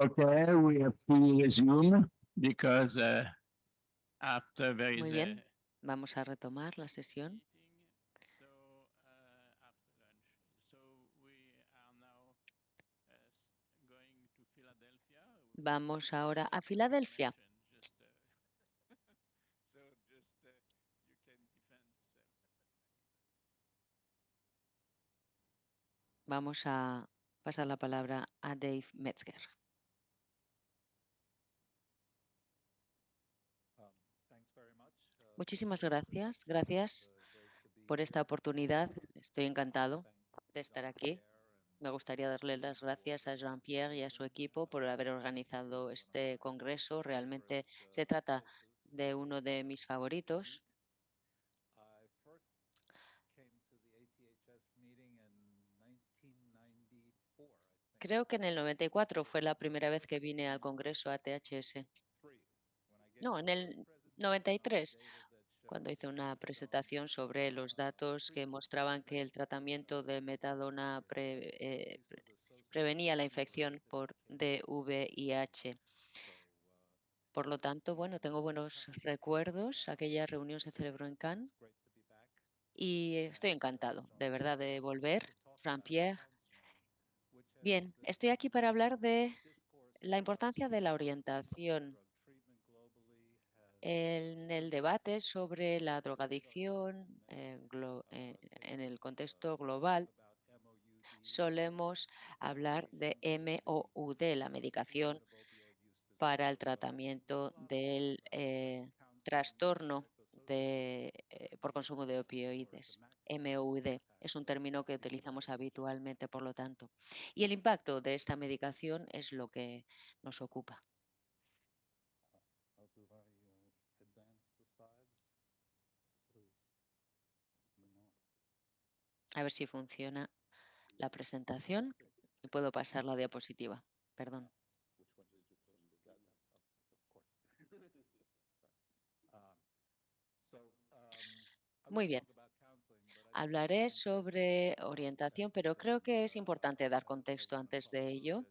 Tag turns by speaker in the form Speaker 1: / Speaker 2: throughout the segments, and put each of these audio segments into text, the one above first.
Speaker 1: Okay, we have to resume because after there
Speaker 2: Muy
Speaker 1: is a
Speaker 2: bien, vamos a retomar la sesión.
Speaker 1: meeting, so after lunch. So we are now going to Philadelphia.
Speaker 2: Vamos ahora a
Speaker 1: Just
Speaker 2: Filadelfia.
Speaker 1: mention, just so just you can defend yourself.
Speaker 2: Vamos a pasar la palabra a Dave Metzger. Muchísimas gracias. Gracias por esta oportunidad. Estoy encantado de estar aquí. Me gustaría darle las gracias a Jean-Pierre y a su equipo por haber organizado este congreso. Realmente se trata de uno de mis favoritos. Creo que en el 94 fue la primera vez que vine al congreso ATHS. No, en el 93, cuando hice una presentación sobre los datos que mostraban que el tratamiento de metadona prevenía la infección por DVIH. Por lo tanto, bueno, tengo buenos recuerdos. Aquella reunión se celebró en Cannes y estoy encantado, de verdad, de volver. Jean-Pierre. Bien, estoy aquí para hablar de la importancia de la orientación en el debate sobre la drogadicción en el contexto global. Solemos hablar de MOUD, la medicación para el tratamiento del trastorno por consumo de opioides. MOUD es un término que utilizamos habitualmente, por lo tanto. Y el impacto de esta medicación es lo que nos ocupa. A ver si funciona la presentación. Y puedo pasar la diapositiva. Perdón. Muy bien. Hablaré sobre orientación, pero creo que es importante dar contexto antes de ello.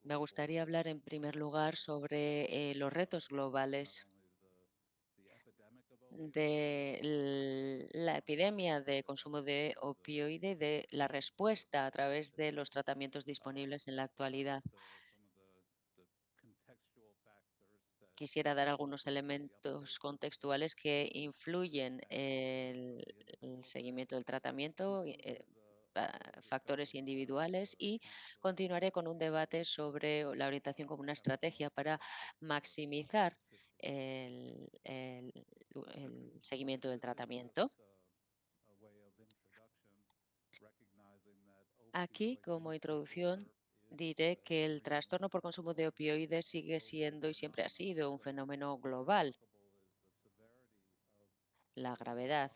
Speaker 2: Me gustaría hablar en primer lugar sobre los retos globales de la epidemia de consumo de opioide y de la respuesta a través de los tratamientos disponibles en la actualidad. Quisiera dar algunos elementos contextuales que influyen en el seguimiento del tratamiento, factores individuales, y continuaré con un debate sobre la orientación como una estrategia para maximizar el seguimiento del tratamiento. Aquí, como introducción, diré que el trastorno por consumo de opioides sigue siendo y siempre ha sido un fenómeno global. La gravedad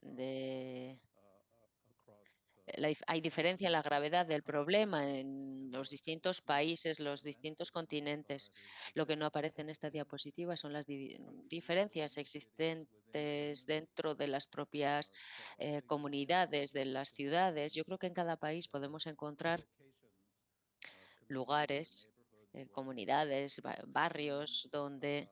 Speaker 2: de hay diferencia en la gravedad del problema en los distintos países, los distintos continentes. Lo que no aparece en esta diapositiva son las diferencias existentes dentro de las propias comunidades, de las ciudades. Yo creo que en cada país podemos encontrar lugares, comunidades, barrios donde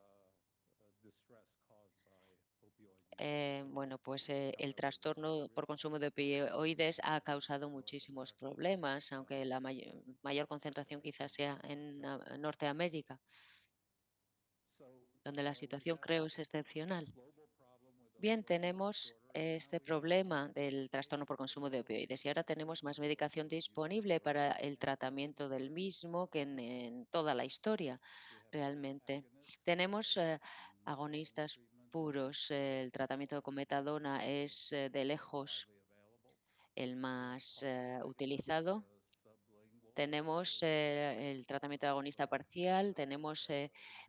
Speaker 2: el trastorno por consumo de opioides ha causado muchísimos problemas, aunque la mayor concentración quizás sea en Norteamérica, donde la situación creo es excepcional. Bien, tenemos este problema del trastorno por consumo de opioides y ahora tenemos más medicación disponible para el tratamiento del mismo que en toda la historia, realmente. Tenemos agonistas puros. El tratamiento con metadona es de lejos el más utilizado. Tenemos el tratamiento de agonista parcial, tenemos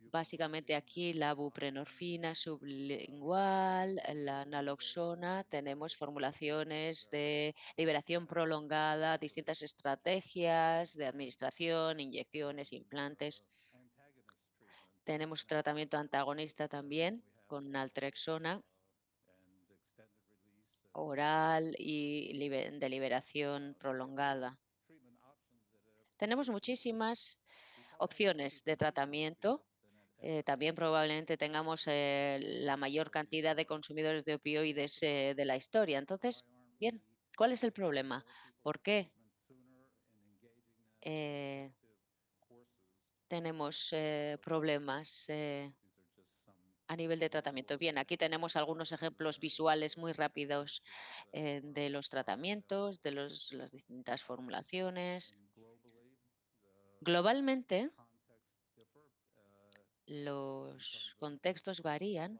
Speaker 2: básicamente aquí la buprenorfina sublingual, la naloxona, tenemos formulaciones de liberación prolongada, distintas estrategias de administración, inyecciones, implantes. Tenemos tratamiento antagonista también con naltrexona oral y de liberación prolongada. Tenemos muchísimas opciones de tratamiento. También probablemente tengamos la mayor cantidad de consumidores de opioides de la historia. Entonces, bien, ¿cuál es el problema? ¿Por qué eh, tenemos problemas a nivel de tratamiento? Bien, aquí tenemos algunos ejemplos visuales muy rápidos de los tratamientos, de las distintas formulaciones. Globalmente, los contextos varían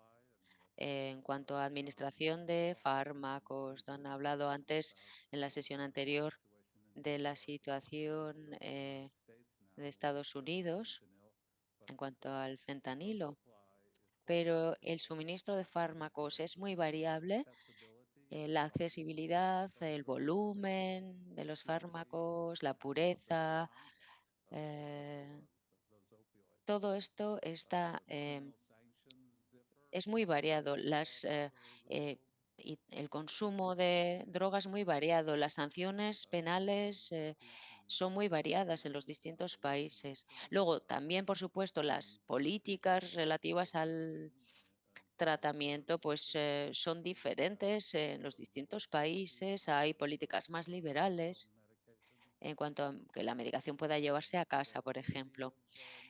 Speaker 2: en cuanto a administración de fármacos. Han hablado antes en la sesión anterior de la situación de Estados Unidos en cuanto al fentanilo, pero el suministro de fármacos es muy variable. La accesibilidad, el volumen de los fármacos, la pureza, eh, todo esto está es muy variado. Y el consumo de drogas muy variado. Las sanciones penales son muy variadas en los distintos países. Luego, también, por supuesto, las políticas relativas al tratamiento pues son diferentes en los distintos países. Hay políticas más liberales en cuanto a que la medicación pueda llevarse a casa, por ejemplo.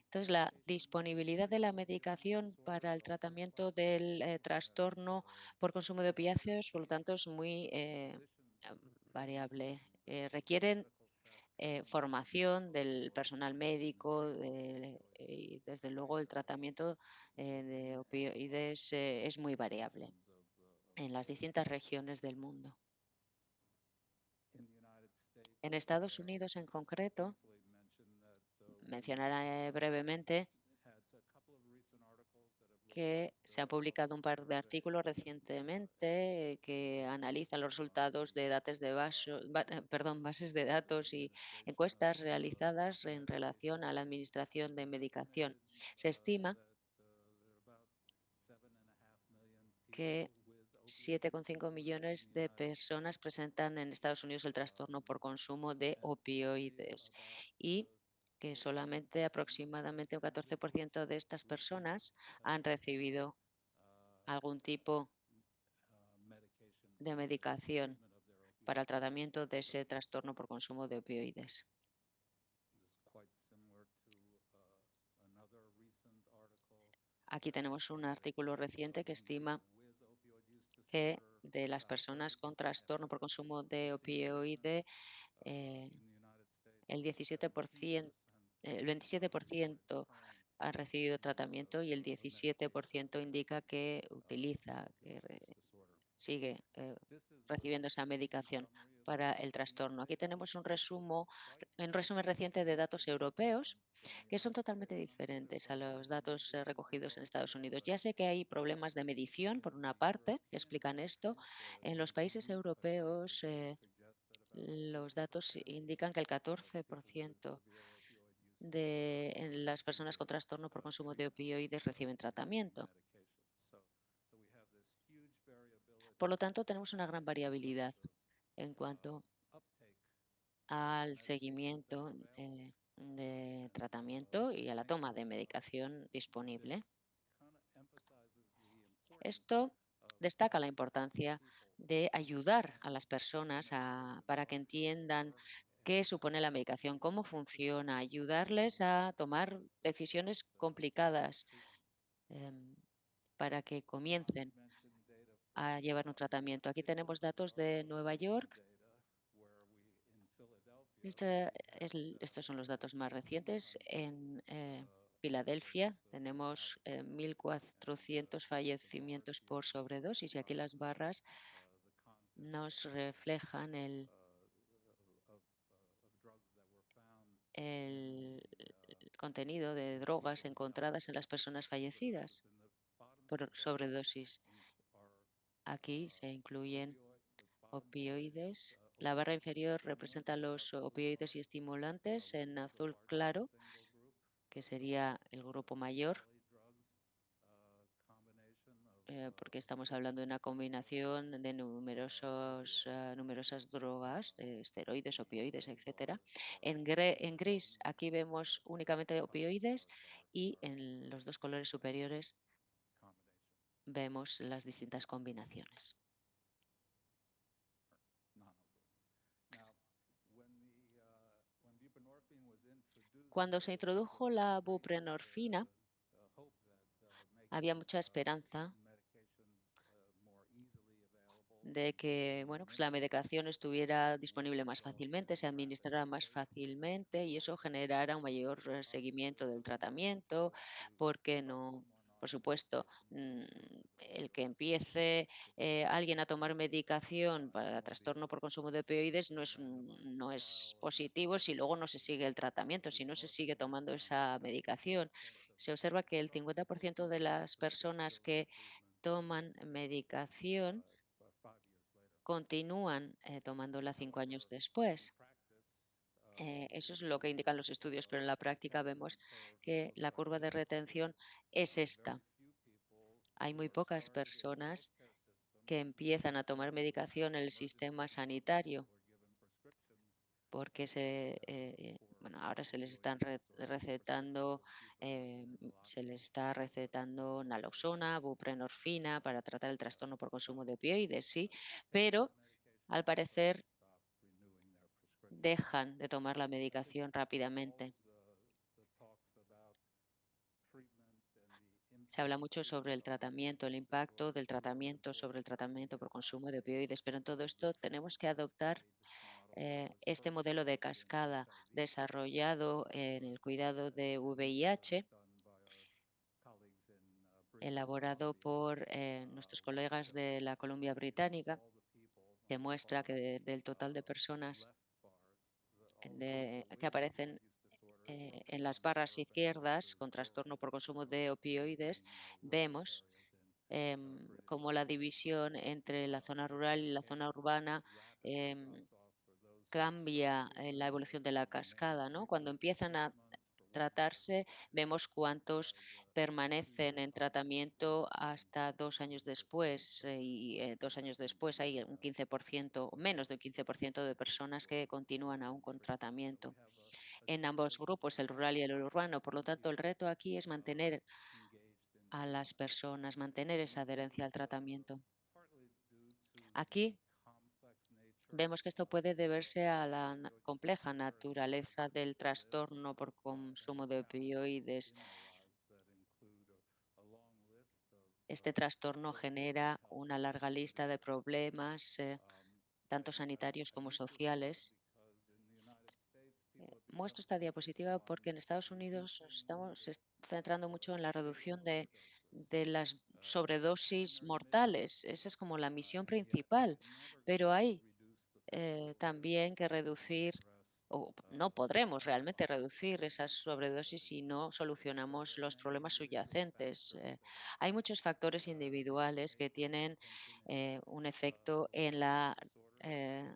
Speaker 2: Entonces, la disponibilidad de la medicación para el tratamiento del trastorno por consumo de opiáceos, por lo tanto, es muy variable. Requieren formación del personal médico y, desde luego, el tratamiento de opioides es muy variable en las distintas regiones del mundo. En Estados Unidos, en concreto, mencionaré brevemente que se ha publicado un par de artículos recientemente que analizan los resultados de bases de datos y encuestas realizadas en relación a la administración de medicación. Se estima que 7,5 millones de personas presentan en Estados Unidos el trastorno por consumo de opioides y que solamente aproximadamente un 14% de estas personas han recibido algún tipo de medicación para el tratamiento de ese trastorno por consumo de opioides. Aquí tenemos un artículo reciente que estima que de las personas con trastorno por consumo de opioide, el 17%, el 27% han recibido tratamiento y el 17% indica que utiliza, sigue recibiendo esa medicación para el trastorno. Aquí tenemos un resumen reciente de datos europeos que son totalmente diferentes a los datos recogidos en Estados Unidos. Ya sé que hay problemas de medición, por una parte, que explican esto. En los países europeos, los datos indican que el 14% de las personas con trastorno por consumo de opioides reciben tratamiento. Por lo tanto, tenemos una gran variabilidad en cuanto al seguimiento de tratamiento y a la toma de medicación disponible. Esto destaca la importancia de ayudar a las personas para que entiendan qué supone la medicación, cómo funciona, ayudarles a tomar decisiones complicadas para que comiencen a llevar un tratamiento. Aquí tenemos datos de Nueva York. Estos son los datos más recientes. En Filadelfia tenemos 1.400 fallecimientos por sobredosis y aquí las barras nos reflejan el contenido de drogas encontradas en las personas fallecidas por sobredosis. Aquí se incluyen opioides. La barra inferior representa los opioides y estimulantes en azul claro, que sería el grupo mayor. porque estamos hablando de una combinación de numerosas drogas, de esteroides, opioides, etcétera. En gris aquí vemos únicamente opioides y en los dos colores superiores vemos las distintas combinaciones. Cuando se introdujo la buprenorfina, había mucha esperanza de que pues la medicación estuviera disponible más fácilmente, se administrara más fácilmente y eso generara un mayor seguimiento del tratamiento, porque no, por supuesto, el que empiece alguien a tomar medicación para trastorno por consumo de opioides no es positivo si luego no se sigue el tratamiento, si no se sigue tomando esa medicación. Se observa que el 50% de las personas que toman medicación continúan tomándola 5 años después. Eso es lo que indican los estudios, pero en la práctica vemos que la curva de retención es esta. Hay muy pocas personas que empiezan a tomar medicación en el sistema sanitario porque ahora se les están recetando, se les está recetando naloxona, buprenorfina para tratar el trastorno por consumo de opioides, sí, pero al parecer dejan de tomar la medicación rápidamente. Se habla mucho sobre el tratamiento, el impacto del tratamiento sobre el tratamiento por consumo de opioides, pero en todo esto tenemos que adoptar este modelo de cascada desarrollado en el cuidado de VIH, elaborado por nuestros colegas de la Columbia Británica, que muestra que del total de personas que aparecen en las barras izquierdas con trastorno por consumo de opioides, vemos como la división entre la zona rural y la zona urbana cambia la evolución de la cascada, ¿no? Cuando empiezan a tratarse, vemos cuántos permanecen en tratamiento hasta 2 años después. Y 2 años después hay un 15% o menos de un 15% de personas que continúan aún con tratamiento. En ambos grupos, el rural y el urbano. Por lo tanto, el reto aquí es mantener a las personas, mantener esa adherencia al tratamiento. Aquí vemos que esto puede deberse a la compleja naturaleza del trastorno por consumo de opioides. Este trastorno genera una larga lista de problemas, tanto sanitarios como sociales. Muestro esta diapositiva porque en Estados Unidos nos estamos centrando mucho en la reducción de las sobredosis mortales. Esa es como la misión principal, pero hay también que reducir, o no podremos realmente reducir esas sobredosis si no solucionamos los problemas subyacentes. Hay muchos factores individuales que tienen un efecto en la eh,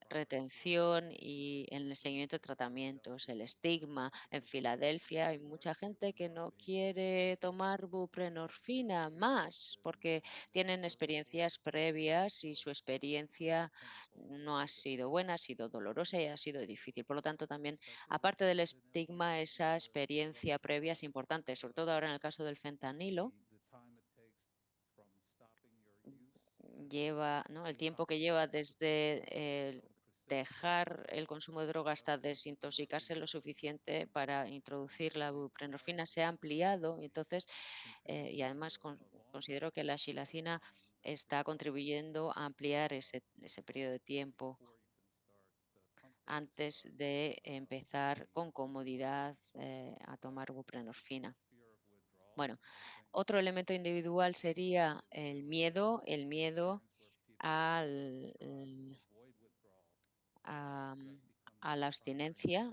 Speaker 2: retención y en el seguimiento de tratamientos, el estigma. En Filadelfia hay mucha gente que no quiere tomar buprenorfina más porque tienen experiencias previas y su experiencia no ha sido buena, ha sido dolorosa y ha sido difícil. Por lo tanto, también, aparte del estigma, esa experiencia previa es importante, sobre todo ahora en el caso del fentanilo. Lleva, ¿no? El tiempo que lleva desde dejar el consumo de droga hasta desintoxicarse lo suficiente para introducir la buprenorfina se ha ampliado. Entonces, y además considero que la xilacina está contribuyendo a ampliar ese periodo de tiempo antes de empezar con comodidad a tomar buprenorfina. Bueno, otro elemento individual sería el miedo al, a la abstinencia.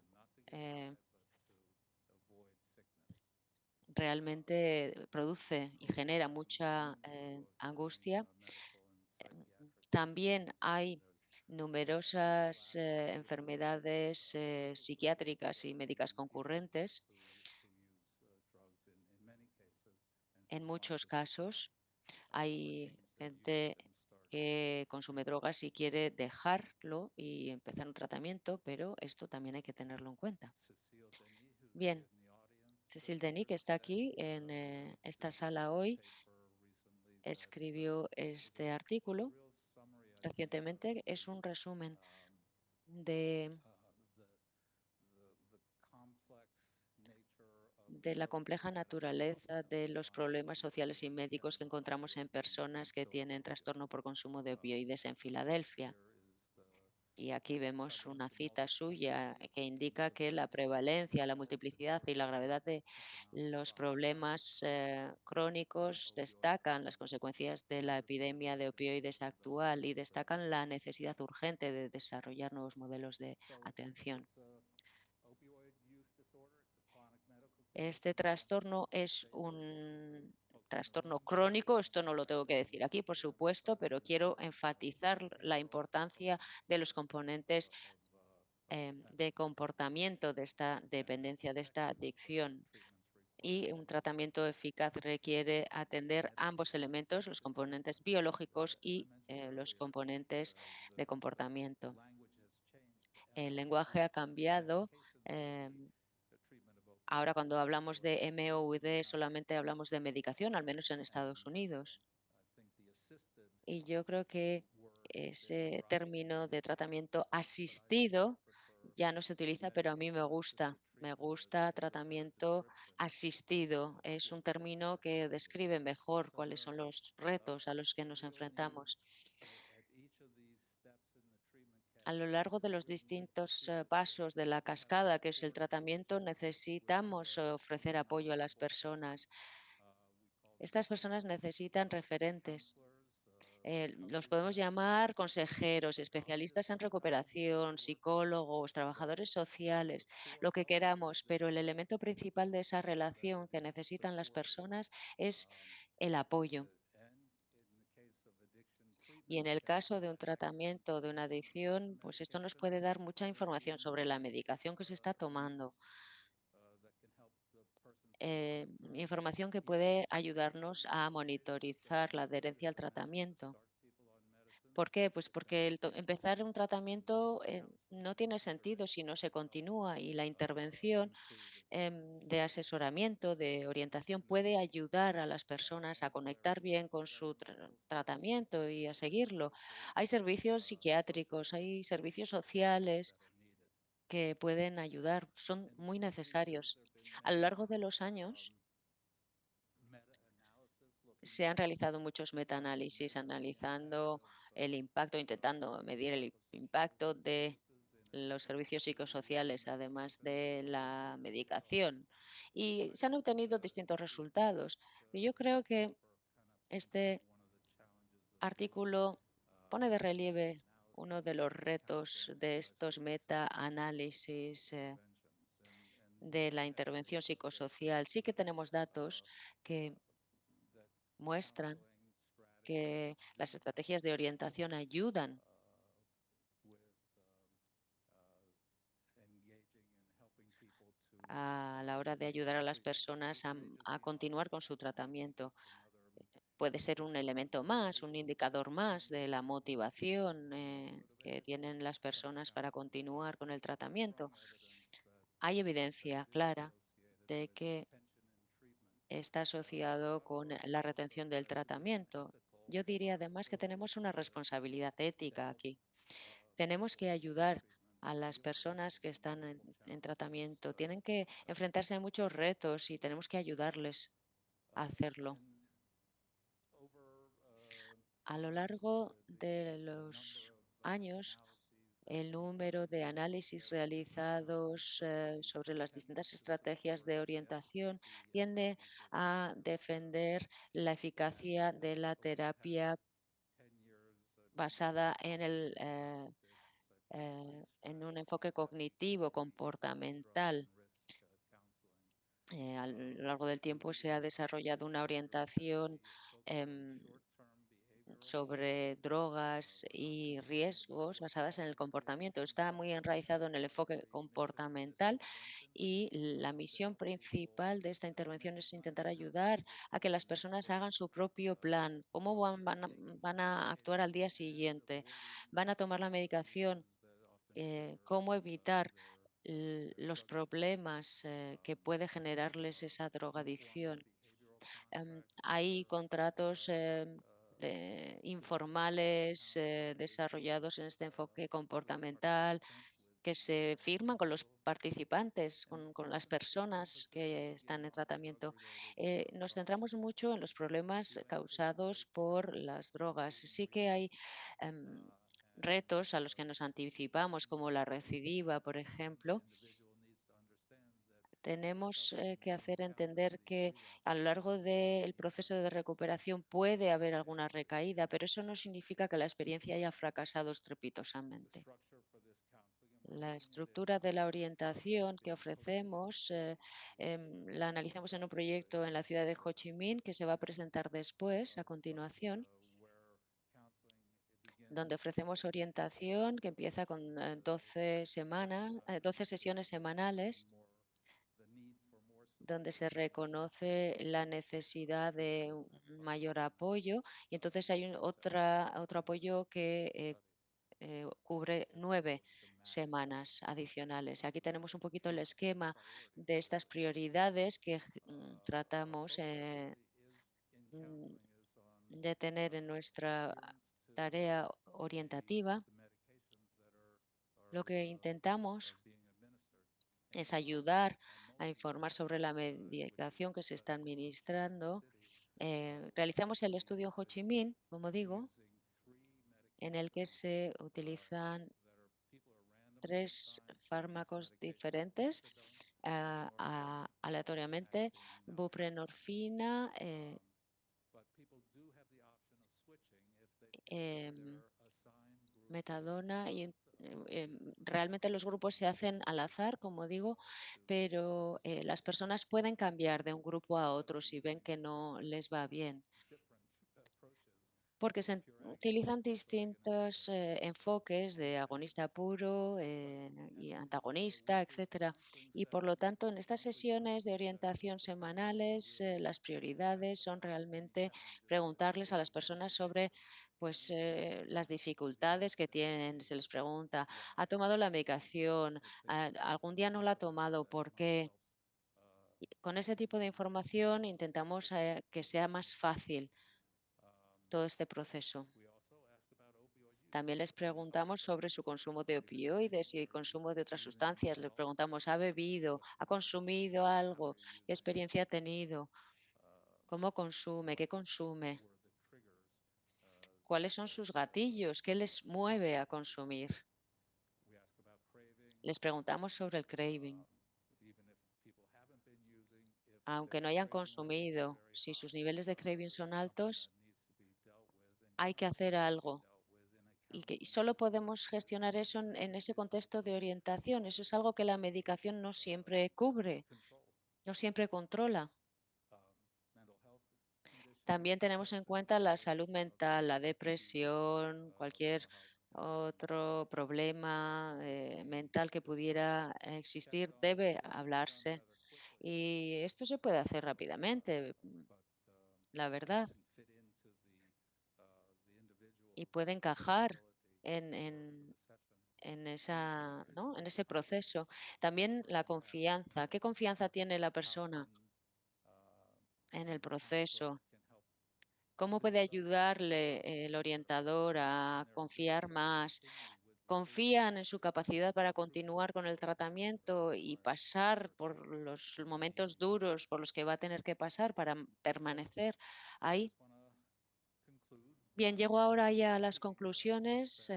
Speaker 2: Realmente produce y genera mucha angustia. También hay numerosas enfermedades psiquiátricas y médicas concurrentes en muchos casos. Hay gente que consume drogas y quiere dejarlo y empezar un tratamiento, pero esto también hay que tenerlo en cuenta. Bien, Cecil Denis, que está aquí en esta sala hoy, escribió este artículo recientemente. Es un resumen de la compleja naturaleza de los problemas sociales y médicos que encontramos en personas que tienen trastorno por consumo de opioides en Filadelfia. Y aquí vemos una cita suya que indica que la prevalencia, la multiplicidad y la gravedad de los problemas crónicos destacan las consecuencias de la epidemia de opioides actual y destacan la necesidad urgente de desarrollar nuevos modelos de atención. Este trastorno es un trastorno crónico, esto no lo tengo que decir aquí, por supuesto, pero quiero enfatizar la importancia de los componentes de comportamiento de esta dependencia, de esta adicción. Y un tratamiento eficaz requiere atender ambos elementos, los componentes biológicos y los componentes de comportamiento. El lenguaje ha cambiado. Ahora cuando hablamos de MOUD solamente hablamos de medicación, al menos en Estados Unidos. Y yo creo que ese término de tratamiento asistido ya no se utiliza, pero a mí me gusta. Me gusta tratamiento asistido. Es un término que describe mejor cuáles son los retos a los que nos enfrentamos. A lo largo de los distintos pasos de la cascada, que es el tratamiento, necesitamos ofrecer apoyo a las personas. Estas personas necesitan referentes. Los podemos llamar consejeros, especialistas en recuperación, psicólogos, trabajadores sociales, lo que queramos, pero el elemento principal de esa relación que necesitan las personas es el apoyo. Y en el caso de un tratamiento de una adicción, pues esto nos puede dar mucha información sobre la medicación que se está tomando, información que puede ayudarnos a monitorizar la adherencia al tratamiento. ¿Por qué? Pues porque empezar un tratamiento no tiene sentido si no se continúa y la intervención de asesoramiento, de orientación, puede ayudar a las personas a conectar bien con su tratamiento y a seguirlo. Hay servicios psiquiátricos, hay servicios sociales que pueden ayudar, son muy necesarios. A lo largo de los años, se han realizado muchos metaanálisis analizando el impacto, intentando medir el impacto de los servicios psicosociales, además de la medicación. Y se han obtenido distintos resultados. Yo creo que este artículo pone de relieve uno de los retos de estos metaanálisis de la intervención psicosocial. Sí que tenemos datos que muestran que las estrategias de orientación ayudan a la hora de ayudar a las personas a continuar con su tratamiento. Puede ser un elemento más, un indicador más de la motivación que tienen las personas para continuar con el tratamiento. Hay evidencia clara de que está asociado con la retención del tratamiento. Yo diría además que tenemos una responsabilidad ética aquí. Tenemos que ayudar a las personas que están en tratamiento. Tienen que enfrentarse a muchos retos y tenemos que ayudarles a hacerlo. A lo largo de los años, el número de análisis realizados sobre las distintas estrategias de orientación tiende a defender la eficacia de la terapia basada en un enfoque cognitivo, comportamental. A lo largo del tiempo se ha desarrollado una orientación em, sobre drogas y riesgos basadas en el comportamiento. Está muy enraizado en el enfoque comportamental y la misión principal de esta intervención es intentar ayudar a que las personas hagan su propio plan, cómo van a actuar al día siguiente, van a tomar la medicación, cómo evitar los problemas que puede generarles esa drogadicción. Hay contratos informales desarrollados en este enfoque comportamental que se firman con los participantes, con las personas que están en tratamiento. Nos centramos mucho en los problemas causados por las drogas. Sí que hay em, retos a los que nos anticipamos, como la recidiva, por ejemplo. Tenemos que hacer entender que a lo largo del proceso de recuperación puede haber alguna recaída, pero eso no significa que la experiencia haya fracasado estrepitosamente. La estructura de la orientación que ofrecemos la analizamos en un proyecto en la ciudad de Ho Chi Minh que se va a presentar después, a continuación, donde ofrecemos orientación que empieza con 12 sesiones semanales, donde se reconoce la necesidad de un mayor apoyo y entonces hay otro apoyo que cubre 9 semanas adicionales. Aquí tenemos un poquito el esquema de estas prioridades que tratamos mm, de tener en nuestra tarea orientativa. Lo que intentamos es ayudar a informar sobre la medicación que se está administrando. Realizamos el estudio en Ho Chi Minh, como digo, en el que se utilizan 3 fármacos diferentes aleatoriamente, buprenorfina, em, metadona y realmente los grupos se hacen al azar, como digo, pero las personas pueden cambiar de un grupo a otro si ven que no les va bien, porque se utilizan distintos enfoques de agonista puro y antagonista, etcétera. Y por lo tanto, en estas sesiones de orientación semanales, las prioridades son realmente preguntarles a las personas sobre pues, las dificultades que tienen. Se les pregunta, ¿ha tomado la medicación? ¿Algún día no la ha tomado? ¿Por qué? Y con ese tipo de información intentamos que sea más fácil todo este proceso. También les preguntamos sobre su consumo de opioides y consumo de otras sustancias. Les preguntamos, ¿ha bebido? ¿Ha consumido algo? ¿Qué experiencia ha tenido? ¿Cómo consume? ¿Qué consume? ¿Cuáles son sus gatillos? ¿Qué les mueve a consumir? Les preguntamos sobre el craving. Aunque no hayan consumido, si sus niveles de craving son altos, hay que hacer algo. Y solo podemos gestionar eso en ese contexto de orientación. Eso es algo que la medicación no siempre cubre, no siempre controla. También tenemos en cuenta la salud mental, la depresión, cualquier otro problema mental que pudiera existir, debe hablarse. Y esto se puede hacer rápidamente, la verdad, y puede encajar en ¿no? En ese proceso. También la confianza. ¿Qué confianza tiene la persona en el proceso? ¿Cómo puede ayudarle el orientador a confiar más? ¿Confían en su capacidad para continuar con el tratamiento y pasar por los momentos duros por los que va a tener que pasar para permanecer ahí? Bien, llego ahora ya a las conclusiones.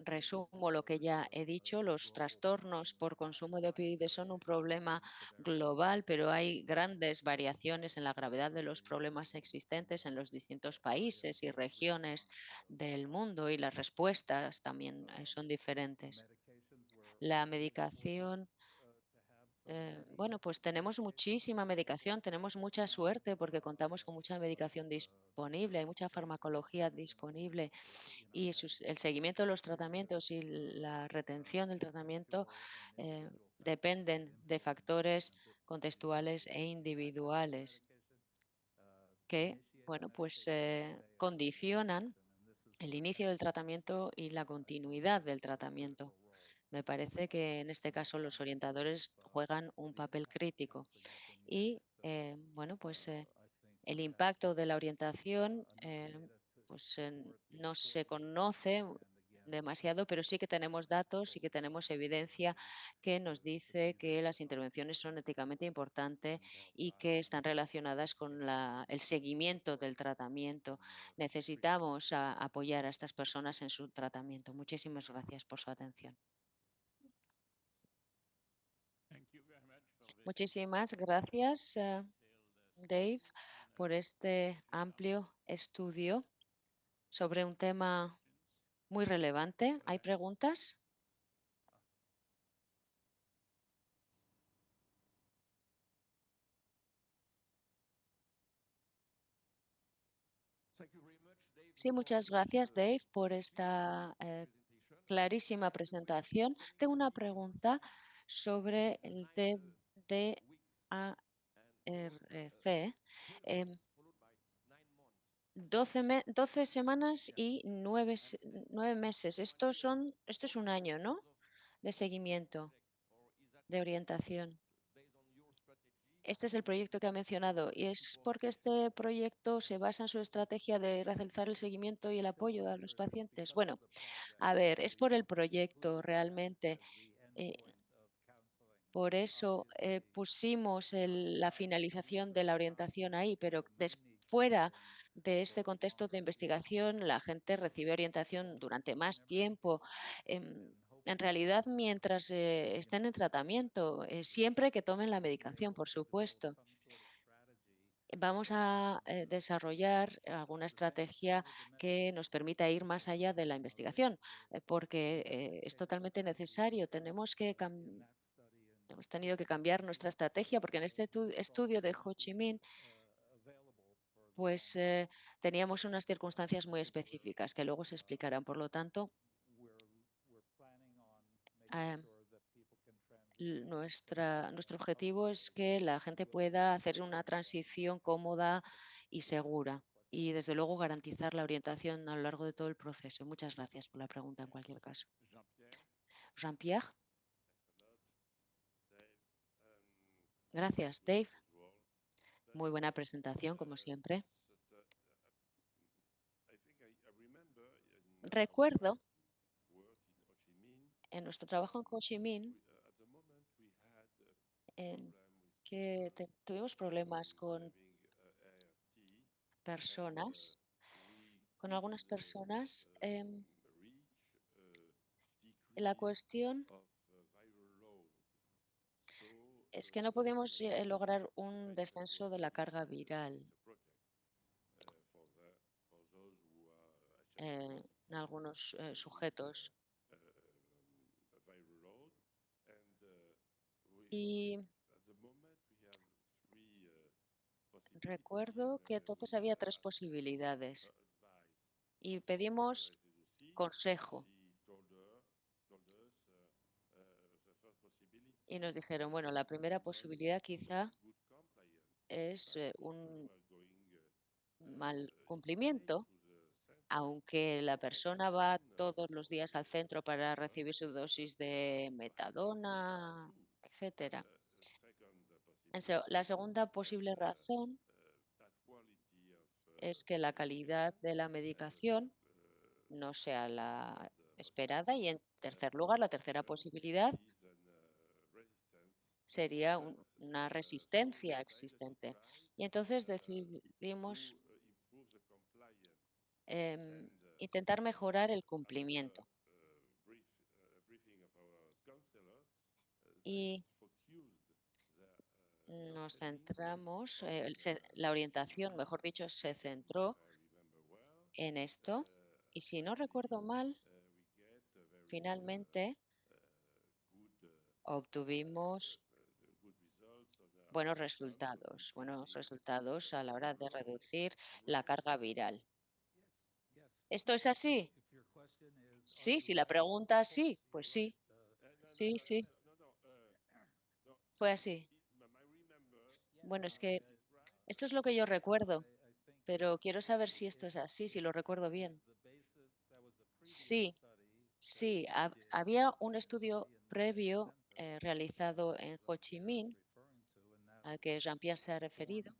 Speaker 2: Resumo lo que ya he dicho, los trastornos por consumo de opioides son un problema global, pero hay grandes variaciones en la gravedad de los problemas existentes en los distintos países y regiones del mundo y las respuestas también son diferentes. La medicación bueno, pues tenemos muchísima medicación, tenemos mucha suerte porque contamos con mucha medicación disponible, hay mucha farmacología disponible y el seguimiento de los tratamientos y la retención del tratamiento dependen de factores contextuales e individuales que, bueno, pues condicionan el inicio del tratamiento y la continuidad del tratamiento. Me parece que en este caso los orientadores juegan un papel crítico y, bueno, pues el impacto de la orientación pues, no se conoce demasiado, pero sí que tenemos datos, sí que tenemos evidencia que nos dice que las intervenciones son éticamente importantes y que están relacionadas con el seguimiento del tratamiento. Necesitamos apoyar a estas personas en su tratamiento. Muchísimas gracias por su atención. Muchísimas gracias, Dave, por este amplio estudio sobre un tema muy relevante. ¿Hay preguntas? Sí, muchas gracias, Dave, por esta clarísima presentación. Tengo una pregunta sobre el TDARC. 12 semanas y 9 meses. Esto es un año, ¿no? De seguimiento, de orientación. Este es el proyecto que ha mencionado y es porque este proyecto se basa en su estrategia de realizar el seguimiento y el apoyo a los pacientes. Bueno, a ver, es por el proyecto realmente. eh, por eso pusimos la finalización de la orientación ahí, pero fuera de este contexto de investigación, la gente recibe orientación durante más tiempo. En realidad, mientras estén en tratamiento, siempre que tomen la medicación, por supuesto. Vamos a desarrollar alguna estrategia que nos permita ir más allá de la investigación, porque es totalmente necesario. Hemos tenido que cambiar nuestra estrategia porque en este estudio de Ho Chi Minh, pues teníamos unas circunstancias muy específicas que luego se explicarán. Por lo tanto, eh, nuestro objetivo es que la gente pueda hacer una transición cómoda y segura y, desde luego, garantizar la orientación a lo largo de todo el proceso. Muchas gracias por la pregunta en cualquier caso. Jean-Pierre. Gracias, Dave. Muy buena presentación, como siempre. Recuerdo en nuestro trabajo en Ho Chi Minh que tuvimos problemas con personas, con algunas personas. La cuestión es que no podíamos lograr un descenso de la carga viral en algunos sujetos. Y recuerdo que entonces había 3 posibilidades y pedimos consejo. Y nos dijeron, bueno, la primera posibilidad quizá es un mal cumplimiento, aunque la persona va todos los días al centro para recibir su dosis de metadona, etcétera. La segunda posible razón es que la calidad de la medicación no sea la esperada y, en tercer lugar, la tercera posibilidad sería una resistencia existente. Y entonces decidimos intentar mejorar el cumplimiento. Y nos centramos, la orientación, mejor dicho, se centró en esto. Y si no recuerdo mal, finalmente obtuvimos buenos resultados a la hora de reducir la carga viral. ¿Esto es así? Sí, si la pregunta sí, pues sí, sí, sí, fue así. Bueno, es que esto es lo que yo recuerdo, pero quiero saber si esto es así, si lo recuerdo bien. Sí, sí, había un estudio previo realizado en Ho Chi Minh, al que Jean-Pierre se ha referido,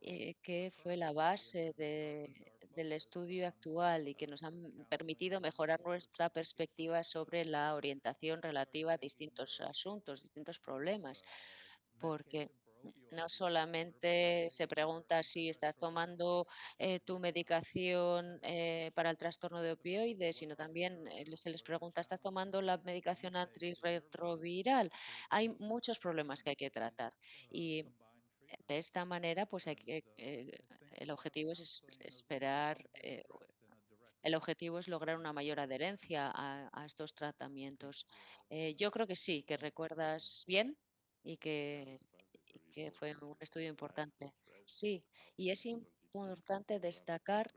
Speaker 2: que fue la base del estudio actual y que nos han permitido mejorar nuestra perspectiva sobre la orientación relativa a distintos asuntos, distintos problemas, porque no solamente se pregunta si estás tomando tu medicación para el trastorno de opioides, sino también se les pregunta, ¿estás tomando la medicación antirretroviral? Hay muchos problemas que hay que tratar y de esta manera, pues hay que, el objetivo es esperar, el objetivo es lograr una mayor adherencia a estos tratamientos. Yo creo que sí, que recuerdas bien y que fue un estudio importante. Sí, y es importante destacar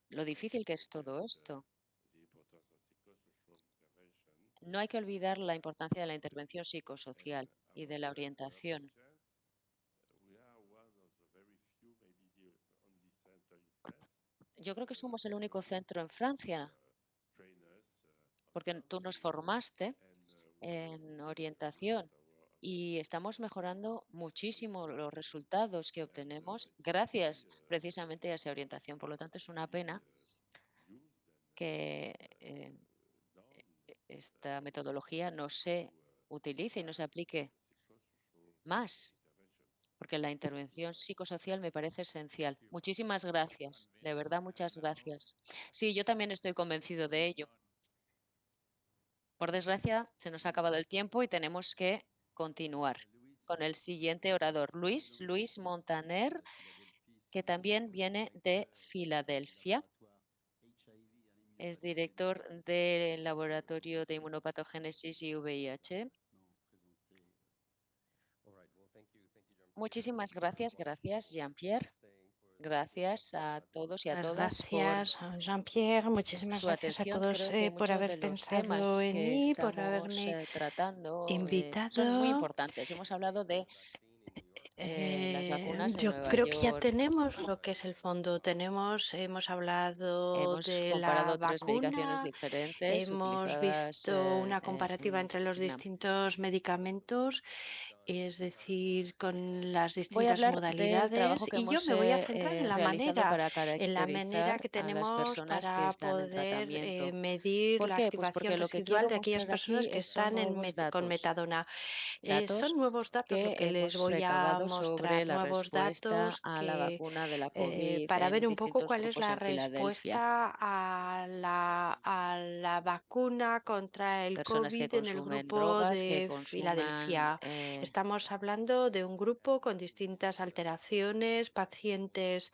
Speaker 2: lo difícil que es todo esto. No hay que olvidar la importancia de la intervención psicosocial y de la orientación. Yo creo que somos el único centro en Francia, porque tú nos formaste en orientación y estamos mejorando muchísimo los resultados que obtenemos gracias precisamente a esa orientación. Por lo tanto, es una pena que esta metodología no se utilice y no se aplique más, porque la intervención psicosocial me parece esencial. Muchísimas gracias, de verdad, muchas gracias. Sí, yo también estoy convencido de ello. Por desgracia, se nos ha acabado el tiempo y tenemos que continuar con el siguiente orador, Luis Montaner, que también viene de Filadelfia. Es director del Laboratorio de Inmunopatogénesis y VIH. Muchísimas gracias, Jean-Pierre. Gracias a todos y a
Speaker 3: Muchas
Speaker 2: todas por
Speaker 3: gracias, Jean-Pierre. Muchísimas
Speaker 2: su
Speaker 3: gracias a
Speaker 2: atención.
Speaker 3: todos
Speaker 2: Creo que
Speaker 3: por
Speaker 2: muchos
Speaker 3: haber
Speaker 2: de los
Speaker 3: pensado
Speaker 2: temas
Speaker 3: en
Speaker 2: que
Speaker 3: mí, por
Speaker 2: estamos
Speaker 3: haberme
Speaker 2: tratando son muy
Speaker 3: invitado.
Speaker 2: importantes. Hemos hablado de las vacunas en
Speaker 3: Yo
Speaker 2: Nueva
Speaker 3: creo que ya
Speaker 2: York.
Speaker 3: tenemos lo que es el fondo. Hemos hablado
Speaker 2: Hemos
Speaker 3: de la
Speaker 2: comparado tres medicaciones
Speaker 3: vacuna,
Speaker 2: diferentes
Speaker 3: hemos
Speaker 2: utilizadas
Speaker 3: visto una comparativa entre los
Speaker 2: en la...
Speaker 3: distintos medicamentos, es decir, con las
Speaker 2: Voy a
Speaker 3: distintas
Speaker 2: hablar del trabajo
Speaker 3: modalidades,
Speaker 2: que
Speaker 3: y yo
Speaker 2: hemos
Speaker 3: me voy a centrar
Speaker 2: realizado para
Speaker 3: en la manera
Speaker 2: caracterizar
Speaker 3: que
Speaker 2: a las
Speaker 3: tenemos
Speaker 2: personas que
Speaker 3: para
Speaker 2: están en
Speaker 3: poder
Speaker 2: tratamiento.
Speaker 3: medir
Speaker 2: ¿Por
Speaker 3: la
Speaker 2: qué? Pues
Speaker 3: activación
Speaker 2: porque lo que
Speaker 3: residual
Speaker 2: quiero
Speaker 3: de aquellas
Speaker 2: mostrar aquí
Speaker 3: personas que
Speaker 2: son
Speaker 3: están
Speaker 2: nuevos
Speaker 3: con
Speaker 2: datos,
Speaker 3: metadona. Son
Speaker 2: datos
Speaker 3: nuevos datos lo
Speaker 2: que
Speaker 3: que les
Speaker 2: hemos
Speaker 3: voy a
Speaker 2: recabado sobre
Speaker 3: mostrar,
Speaker 2: la
Speaker 3: nuevos
Speaker 2: respuesta
Speaker 3: datos
Speaker 2: a la
Speaker 3: que
Speaker 2: vacuna de la COVID
Speaker 3: para ver
Speaker 2: en
Speaker 3: un poco
Speaker 2: distintos
Speaker 3: cuál es
Speaker 2: grupos
Speaker 3: la
Speaker 2: en Filadelfia.
Speaker 3: respuesta a la vacuna contra el
Speaker 2: Personas que
Speaker 3: COVID en el
Speaker 2: consumen
Speaker 3: grupo
Speaker 2: drogas, que
Speaker 3: de
Speaker 2: consuman
Speaker 3: Filadelfia. Estamos hablando de un grupo con distintas alteraciones, pacientes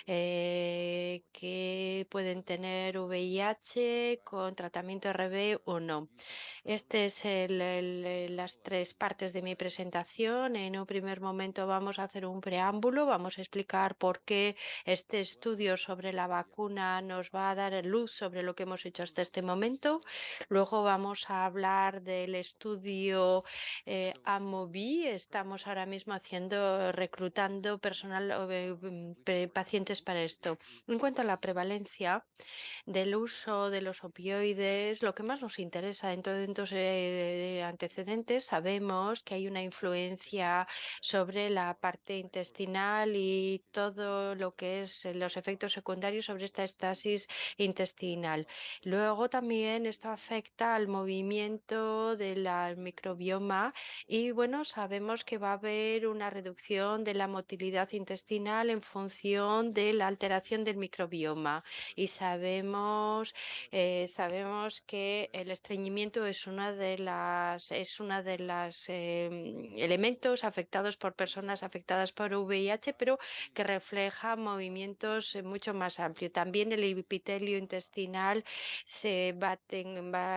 Speaker 3: que pueden tener VIH con tratamiento RB o no. Este es las tres partes de mi presentación. En un primer momento vamos a hacer un preámbulo, vamos a explicar por qué este estudio sobre la vacuna nos va a dar luz sobre lo que hemos hecho hasta este momento. Luego vamos a hablar del estudio AMOVI. Estamos ahora mismo reclutando personal, pacientes para esto. En cuanto a la prevalencia del uso de los opioides, lo que más nos interesa en todos estos antecedentes, sabemos que hay una influencia sobre la parte intestinal y todo lo que es los efectos secundarios sobre esta estasis intestinal. Luego también esto afecta al movimiento del microbioma y bueno, sabemos que va a haber una reducción de la motilidad intestinal en función de la alteración del microbioma y sabemos que el estreñimiento es una de las elementos afectados por personas afectadas por VIH, pero que refleja movimientos mucho más amplios. También el epitelio intestinal va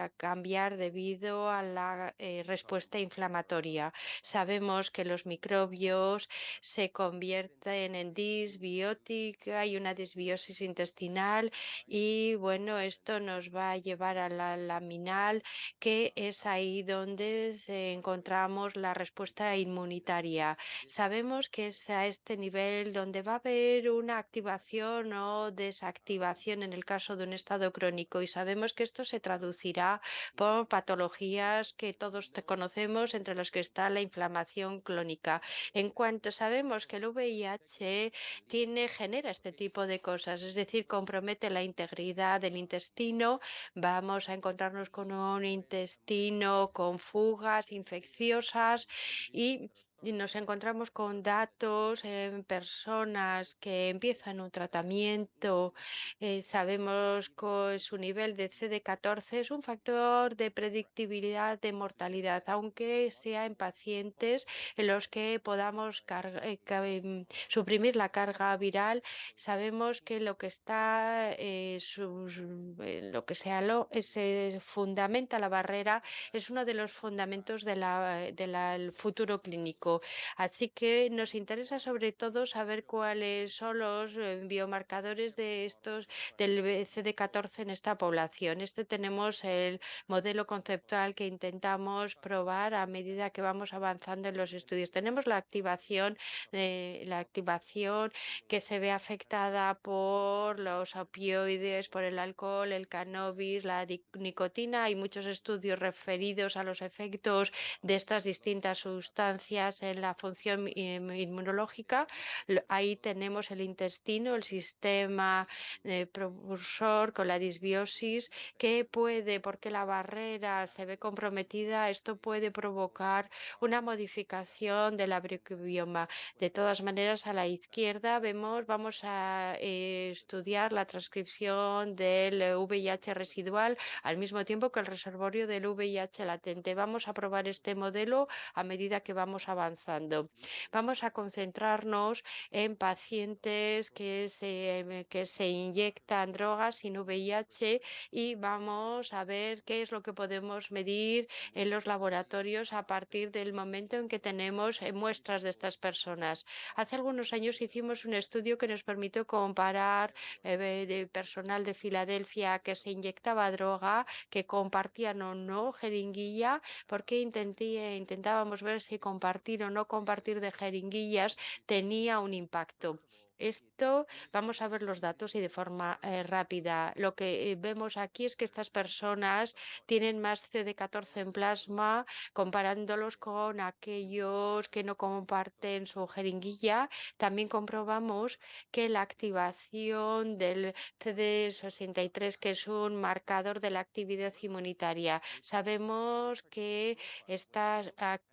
Speaker 3: a cambiar debido a la respuesta inflamatoria. Sabemos que los microbios se convierten en disbiótica, hay una disbiosis intestinal y bueno, esto nos va a llevar a la laminal, que es ahí donde encontramos la respuesta inmunitaria. Sabemos que es a este nivel donde va a haber una activación o desactivación en el caso de un estado crónico y sabemos que esto se traducirá por patologías que todos conocemos, entre las que está la inflamación crónica. En cuanto sabemos que el VIH genera este tipo de cosas, es decir, compromete la integridad del intestino, vamos a encontrarnos con un intestino con fugas infecciosas y nos encontramos con datos en personas que empiezan un tratamiento. Sabemos que su nivel de CD14 es un factor de predictibilidad de mortalidad, aunque sea en pacientes en los que podamos suprimir la carga viral. Sabemos que lo que está, lo que se fundamenta la barrera es uno de los fundamentos del futuro clínico. Así que nos interesa sobre todo saber cuáles son los biomarcadores del CD14 en esta población. Tenemos el modelo conceptual que intentamos probar a medida que vamos avanzando en los estudios. Tenemos la activación que se ve afectada por los opioides, por el alcohol, el cannabis, la nicotina. Hay muchos estudios referidos a los efectos de estas distintas sustancias en la función inmunológica. Ahí tenemos el intestino, el sistema propulsor con la disbiosis, que porque la barrera se ve comprometida, esto puede provocar una modificación del microbioma. De todas maneras, a la izquierda vamos a estudiar la transcripción del VIH residual al mismo tiempo que el reservorio del VIH latente. Vamos a probar este modelo a medida que vamos avanzando. Vamos a concentrarnos en pacientes que se inyectan drogas sin VIH y vamos a ver qué es lo que podemos medir en los laboratorios a partir del momento en que tenemos muestras de estas personas. Hace algunos años hicimos un estudio que nos permitió comparar de personal de Filadelfia que se inyectaba droga, que compartían o no jeringuilla, porque intentábamos ver si compartir o no compartir de jeringuillas tenía un impacto. Vamos a ver los datos y de forma rápida. Lo que vemos aquí es que estas personas tienen más CD14 en plasma comparándolos con aquellos que no comparten su jeringuilla. También comprobamos que la activación del CD63, que es un marcador de la actividad inmunitaria, sabemos que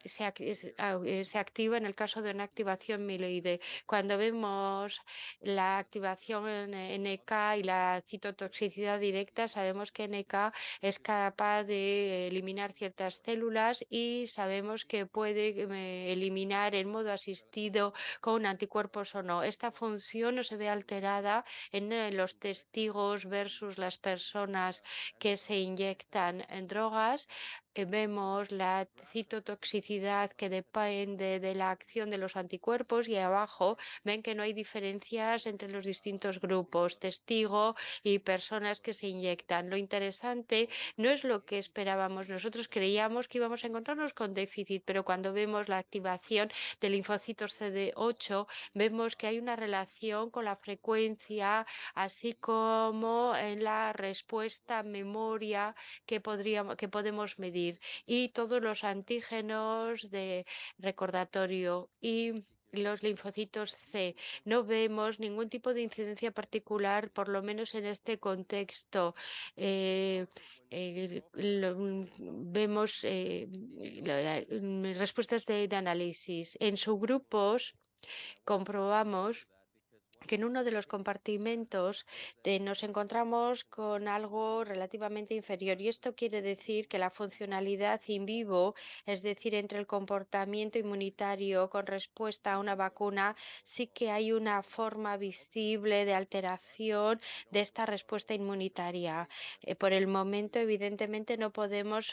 Speaker 3: se activa en el caso de una activación mieloide. Cuando vemos la activación en NK y la citotoxicidad directa, sabemos que NK es capaz de eliminar ciertas células y sabemos que puede eliminar en modo asistido con anticuerpos o no. Esta función no se ve alterada en los testigos versus las personas que se inyectan en drogas. Vemos la citotoxicidad que depende de la acción de los anticuerpos y abajo ven que no hay diferencias entre los distintos grupos, testigo y personas que se inyectan. Lo interesante no es lo que esperábamos. Nosotros creíamos que íbamos a encontrarnos con déficit, pero cuando vemos la activación de linfocitos CD8, vemos que hay una relación con la frecuencia, así como en la respuesta memoria que podemos medir y todos los antígenos de recordatorio. Y los linfocitos C. No vemos ningún tipo de incidencia particular, por lo menos en este contexto. Eh, vemos respuestas de análisis. En subgrupos comprobamos que en uno de los compartimentos nos encontramos con algo relativamente inferior. Y esto quiere decir que la funcionalidad in vivo, es decir, entre el comportamiento inmunitario con respuesta a una vacuna, sí que hay una forma visible de alteración de esta respuesta inmunitaria. Por el momento, evidentemente, no podemos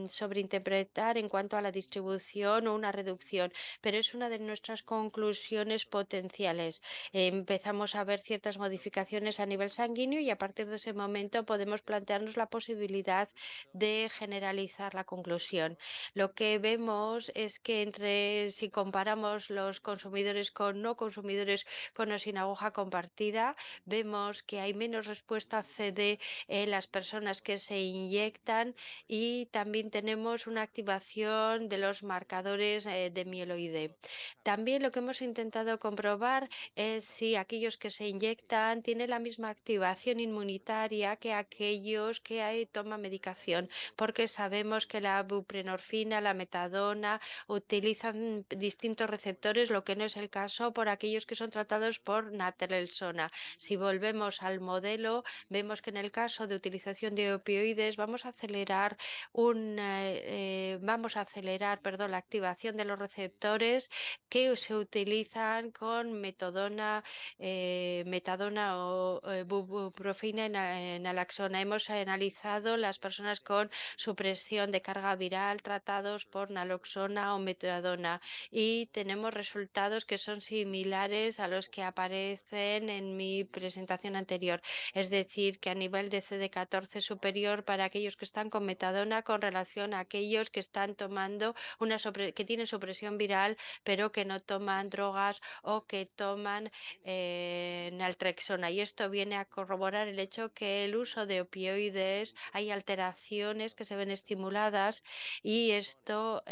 Speaker 3: sobreinterpretar en cuanto a la distribución o una reducción, pero es una de nuestras conclusiones potenciales. Empezamos a ver ciertas modificaciones a nivel sanguíneo y a partir de ese momento podemos plantearnos la posibilidad de generalizar la conclusión. Lo que vemos es que si comparamos los consumidores con no consumidores con o sin aguja compartida, vemos que hay menos respuesta CD en las personas que se inyectan y también tenemos una activación de los marcadores de mieloide. También lo que hemos intentado comprobar es si aquellos que se inyectan tienen la misma activación inmunitaria que aquellos que toman medicación, porque sabemos que la buprenorfina, la metadona utilizan distintos receptores, lo que no es el caso por aquellos que son tratados por naltrexona. Si volvemos al modelo, vemos que en el caso de utilización de opioides vamos a acelerar, la activación de los receptores que se utilizan con metadona o buprofina en naloxona. Hemos analizado las personas con supresión de carga viral tratados por naloxona o metadona y tenemos resultados que son similares a los que aparecen en mi presentación anterior. Es decir, que a nivel de CD14 superior para aquellos que están con metadona con relación a aquellos que están tomando que tienen supresión viral pero que no toman drogas o que toman naltrexona. Y esto viene a corroborar el hecho que el uso de opioides, hay alteraciones que se ven estimuladas y esto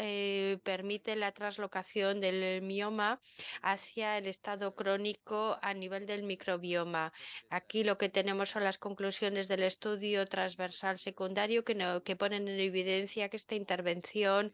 Speaker 3: permite la traslocación del mioma hacia el estado crónico a nivel del microbioma. Aquí lo que tenemos son las conclusiones del estudio transversal secundario que ponen en evidencia que esta intervención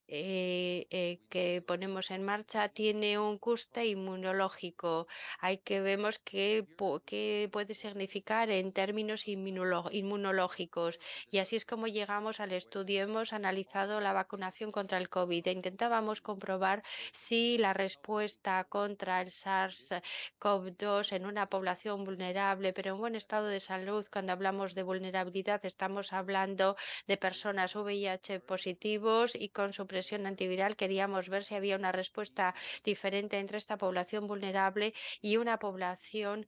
Speaker 3: que ponemos en marcha tiene un coste inmunológico. Hay que vemos qué puede significar en términos inmunológicos. Y así es como llegamos al estudio. Hemos analizado la vacunación contra el COVID e intentábamos comprobar si la respuesta contra el SARS-CoV-2 en una población vulnerable, pero en buen estado de salud, cuando hablamos de vulnerabilidad, estamos hablando de personas VIH positivos y con supresión antiviral. Queríamos ver si había una respuesta diferente entre esta población vulnerable y una población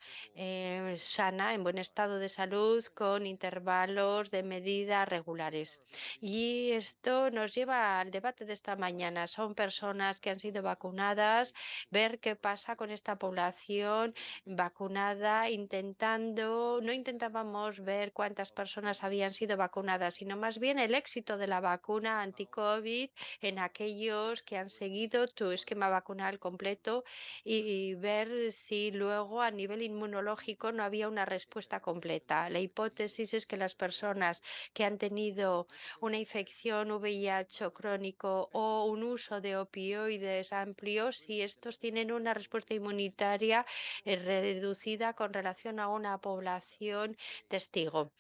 Speaker 3: sana, en buen estado de salud, con intervalos de medida regulares. Y esto nos lleva al debate de esta mañana. Son personas que han sido vacunadas, ver qué pasa con esta población vacunada, no intentábamos ver cuántas personas habían sido vacunadas, sino más bien el éxito de la vacuna anti-COVID en aquellos que han seguido tu esquema vacunal completo y ver si luego a nivel inmunológico no había una respuesta completa. La hipótesis es que las personas que han tenido una infección VIH crónico o un uso de opioides amplio, si estos tienen una respuesta inmunitaria reducida con relación a una población testigo.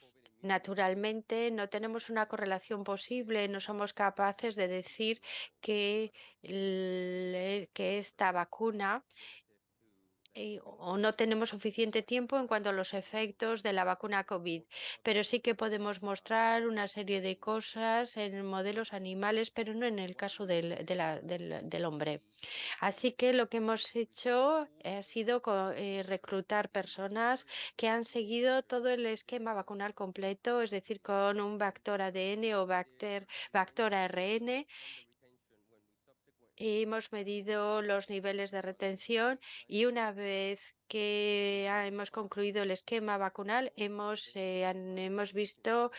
Speaker 3: Naturalmente, no tenemos una correlación posible, no somos capaces de decir que esta vacuna o no tenemos suficiente tiempo en cuanto a los efectos de la vacuna COVID, pero sí que podemos mostrar una serie de cosas en modelos animales, pero no en el caso del hombre. Así que lo que hemos hecho ha sido reclutar personas que han seguido todo el esquema vacunal completo, es decir, con un vector ADN o vector ARN. Hemos medido los niveles de retención y una vez que hemos concluido el esquema vacunal, hemos hecho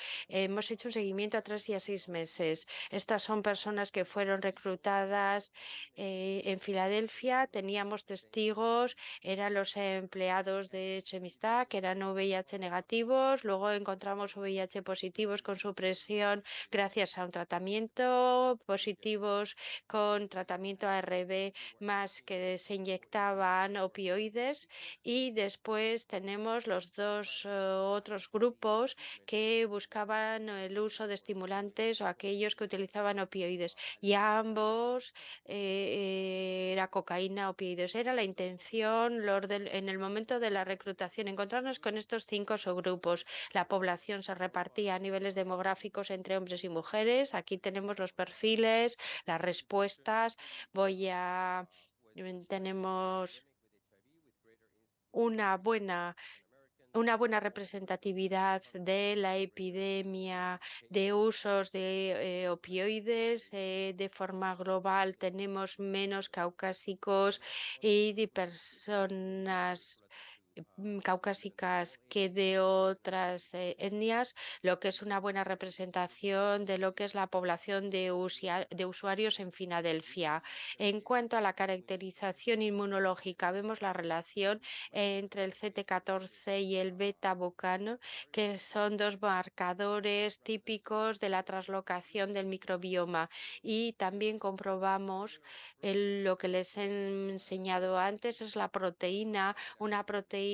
Speaker 3: un seguimiento a 3 y a 6 meses. Estas son personas que fueron reclutadas en Filadelfia. Teníamos testigos, eran los empleados de Chemistá, que eran VIH negativos. Luego encontramos VIH positivos con supresión gracias a un tratamiento, positivos con tratamiento ARV más que se inyectaban opioides, y después tenemos los dos otros grupos que buscaban el uso de estimulantes o aquellos que utilizaban opioides, y a ambos era cocaína, opioides. Era la intención en el momento de la reclutación encontrarnos con estos 5 subgrupos. La población se repartía a niveles demográficos entre hombres y mujeres. Aquí tenemos los perfiles, las respuestas. Tenemos una buena representatividad de la epidemia de usos de opioides. De forma global tenemos menos caucásicos y de personas caucásicas que de otras etnias, lo que es una buena representación de lo que es la población de usuarios en Filadelfia. En cuanto a la caracterización inmunológica, vemos la relación entre el CT14 y el beta-bucano, que son 2 marcadores típicos de la translocación del microbioma, y también comprobamos lo que les he enseñado antes, es la proteína, una proteína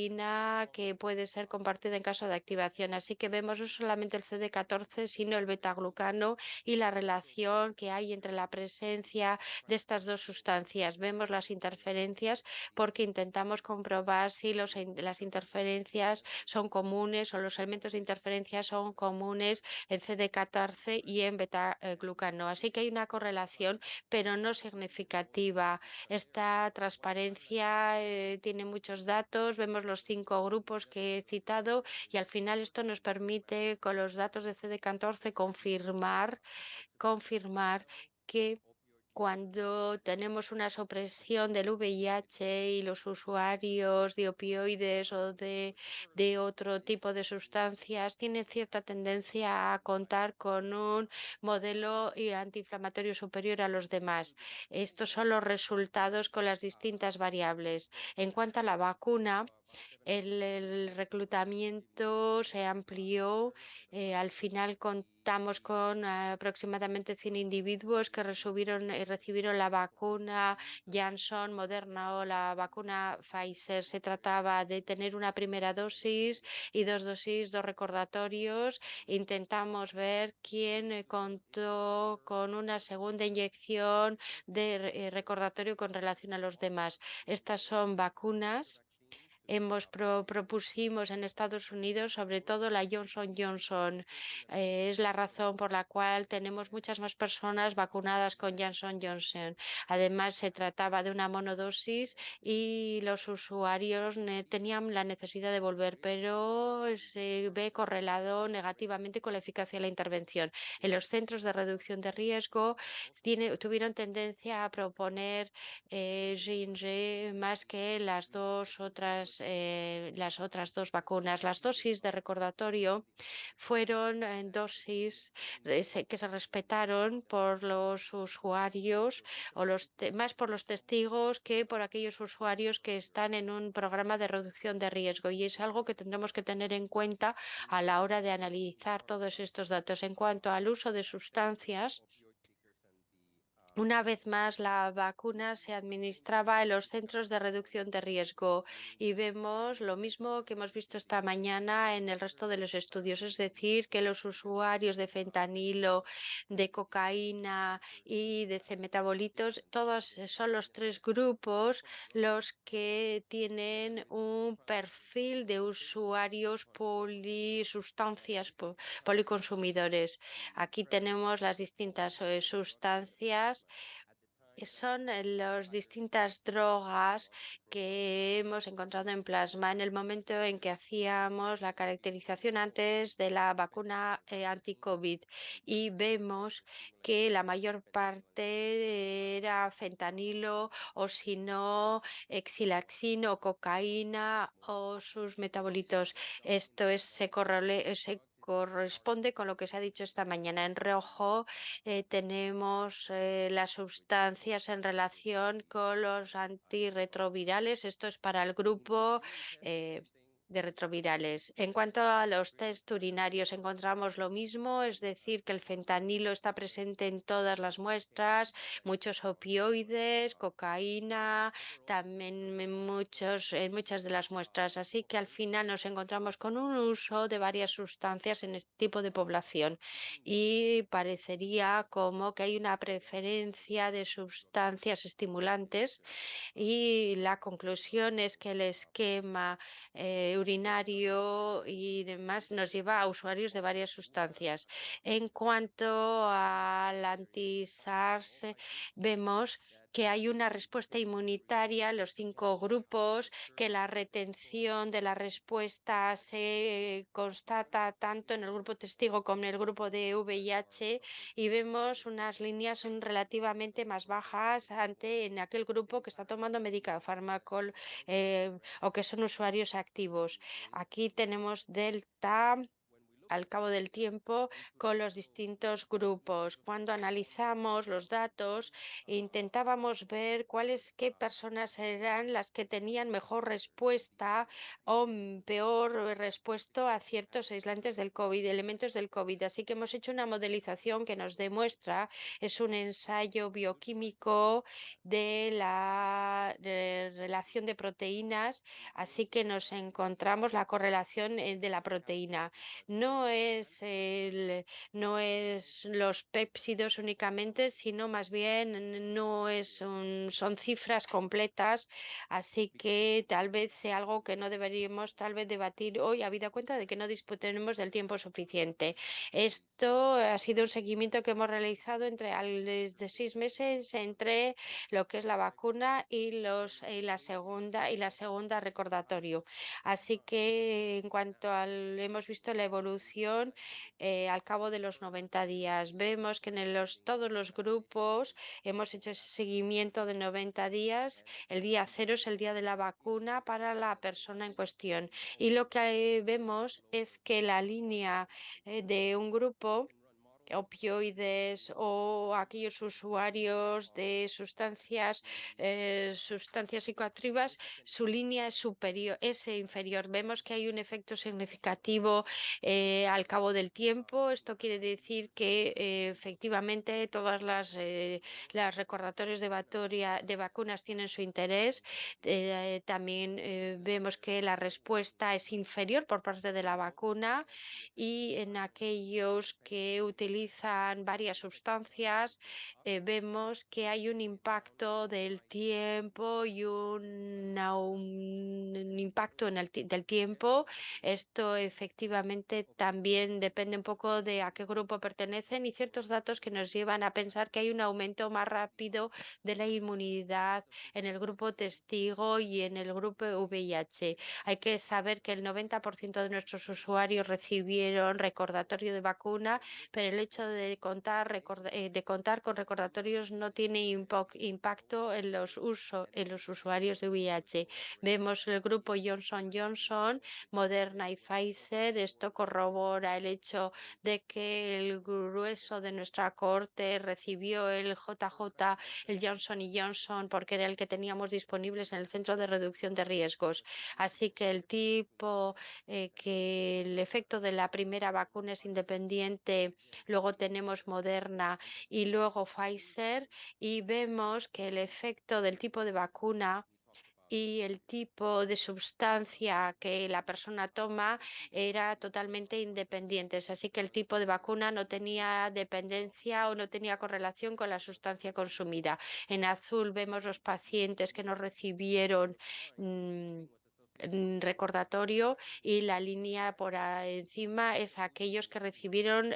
Speaker 3: que puede ser compartida en caso de activación. Así que vemos no solamente el CD14, sino el beta-glucano y la relación que hay entre la presencia de estas 2 sustancias. Vemos las interferencias porque intentamos comprobar si las interferencias son comunes o los elementos de interferencia son comunes en CD14 y en beta-glucano. Así que hay una correlación, pero no significativa. Esta transparencia tiene muchos datos. Vemos los 5 grupos que he citado, y al final esto nos permite, con los datos de CD14, confirmar que cuando tenemos una supresión del VIH y los usuarios de opioides o de otro tipo de sustancias tienen cierta tendencia a contar con un modelo antiinflamatorio superior a los demás. Estos son los resultados con las distintas variables. En cuanto a la vacuna, el reclutamiento se amplió. Al final contamos con aproximadamente 100 individuos que recibieron la vacuna Janssen, Moderna o la vacuna Pfizer. Se trataba de tener una primera dosis y 2 dosis, 2 recordatorios. Intentamos ver quién contó con una segunda inyección de recordatorio con relación a los demás. Estas son vacunas. Propusimos en Estados Unidos, sobre todo la Johnson Johnson. Es la razón por la cual tenemos muchas más personas vacunadas con Johnson Johnson. Además, se trataba de una monodosis y los usuarios tenían la necesidad de volver, pero se ve correlado negativamente con la eficacia de la intervención. En los centros de reducción de riesgo tuvieron tendencia a proponer J&J más que las otras dos vacunas. Las dosis de recordatorio fueron dosis que se respetaron por los usuarios o más por los testigos que por aquellos usuarios que están en un programa de reducción de riesgo, y es algo que tendremos que tener en cuenta a la hora de analizar todos estos datos. En cuanto al uso de sustancias, una vez más, la vacuna se administraba en los centros de reducción de riesgo, y vemos lo mismo que hemos visto esta mañana en el resto de los estudios, es decir, que los usuarios de fentanilo, de cocaína y de metabolitos, todos son los 3 grupos los que tienen un perfil de usuarios policonsumidores. Aquí tenemos las distintas sustancias. son las distintas drogas que hemos encontrado en plasma en el momento en que hacíamos la caracterización antes de la vacuna anti-COVID y vemos que la mayor parte era fentanilo o si no, exilaxina o cocaína o sus metabolitos. Esto es, se corresponde con lo que se ha dicho esta mañana. En rojo tenemos las sustancias en relación con los antirretrovirales. Esto es para el grupo de retrovirales. En cuanto a los test urinarios, encontramos lo mismo, es decir, que el fentanilo está presente en todas las muestras, muchos opioides, cocaína, también en muchas de las muestras. Así que al final nos encontramos con un uso de varias sustancias en este tipo de población y parecería como que hay una preferencia de sustancias estimulantes y la conclusión es que el esquema urinario y demás nos lleva a usuarios de varias sustancias. En cuanto al anti-SARS, vemos que hay una respuesta inmunitaria en los 5 grupos, que la retención de la respuesta se constata tanto en el grupo testigo como en el grupo de VIH y vemos unas líneas relativamente más bajas en aquel grupo que está tomando fármaco o que son usuarios activos. Aquí tenemos delta al cabo del tiempo con los distintos grupos. Cuando analizamos los datos, intentábamos ver qué personas eran las que tenían mejor respuesta o peor respuesta a ciertos aislantes del COVID, elementos del COVID. Así que hemos hecho una modelización que nos demuestra, es un ensayo bioquímico de la relación de proteínas, así que nos encontramos la correlación de la proteína. No es los pépsidos únicamente, sino más bien no son cifras completas, así que tal vez sea algo que no deberíamos tal vez debatir hoy, habida cuenta de que no disponemos del tiempo suficiente. Esto ha sido un seguimiento que hemos realizado desde 6 meses entre lo que es la vacuna y la segunda recordatorio. Así que en cuanto hemos visto la evolución al cabo de los 90 días, vemos que todos los grupos hemos hecho ese seguimiento de 90 días. El día cero es el día de la vacuna para la persona en cuestión. Y lo que vemos es que la línea de un grupo opioides o aquellos usuarios de sustancias psicoactivas, su línea es superior, es inferior. Vemos que hay un efecto significativo al cabo del tiempo. Esto quiere decir que efectivamente todas las recordatorios de vacunas tienen su interés. También vemos que la respuesta es inferior por parte de la vacuna y en aquellos que utilizan varias sustancias vemos que hay un impacto del tiempo y un impacto del tiempo. Esto efectivamente también depende un poco de a qué grupo pertenecen y ciertos datos que nos llevan a pensar que hay un aumento más rápido de la inmunidad en el grupo testigo y en el grupo VIH. Hay que saber que el 90% de nuestros usuarios recibieron recordatorio de vacuna, pero el hecho de contar con recordatorios no tiene impacto en los usuarios de VIH. Vemos el grupo Johnson Johnson, Moderna y Pfizer. Esto corrobora el hecho de que el grueso de nuestra corte recibió el JJ, el Johnson Johnson, porque era el que teníamos disponibles en el Centro de Reducción de Riesgos. Así que que el efecto de la primera vacuna es independiente. Luego tenemos Moderna y luego Pfizer y vemos que el efecto del tipo de vacuna y el tipo de sustancia que la persona toma era totalmente independientes. Así que el tipo de vacuna no tenía dependencia o no tenía correlación con la sustancia consumida. En azul vemos los pacientes que no recibieron recordatorio y la línea por encima es aquellos que recibieron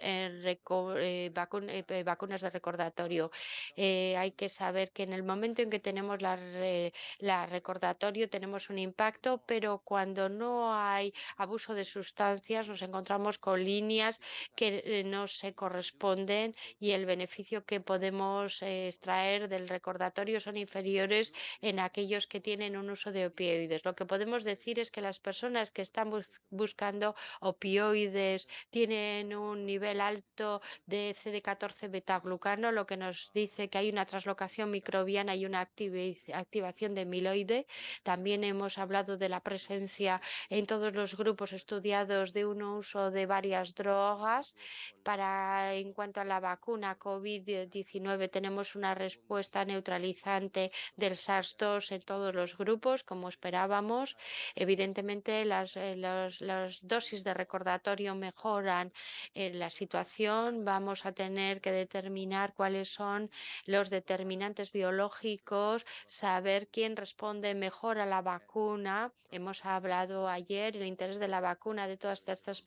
Speaker 3: vacunas de recordatorio. Hay que saber que en el momento en que tenemos la recordatorio tenemos un impacto, pero cuando no hay abuso de sustancias nos encontramos con líneas que no se corresponden y el beneficio que podemos extraer del recordatorio son inferiores en aquellos que tienen un uso de opioides. Lo que podemos decir es que las personas que están buscando opioides tienen un nivel alto de CD14 betaglucano, lo que nos dice que hay una translocación microbiana y una activación de amiloide. También hemos hablado de la presencia en todos los grupos estudiados de un uso de varias drogas. En cuanto a la vacuna COVID-19, tenemos una respuesta neutralizante del SARS-2 en todos los grupos, como esperábamos. Evidentemente, las dosis de recordatorio mejoran la situación. Vamos a tener que determinar cuáles son los determinantes biológicos, saber quién responde mejor a la vacuna. Hemos hablado ayer del interés de la vacuna, de todas estas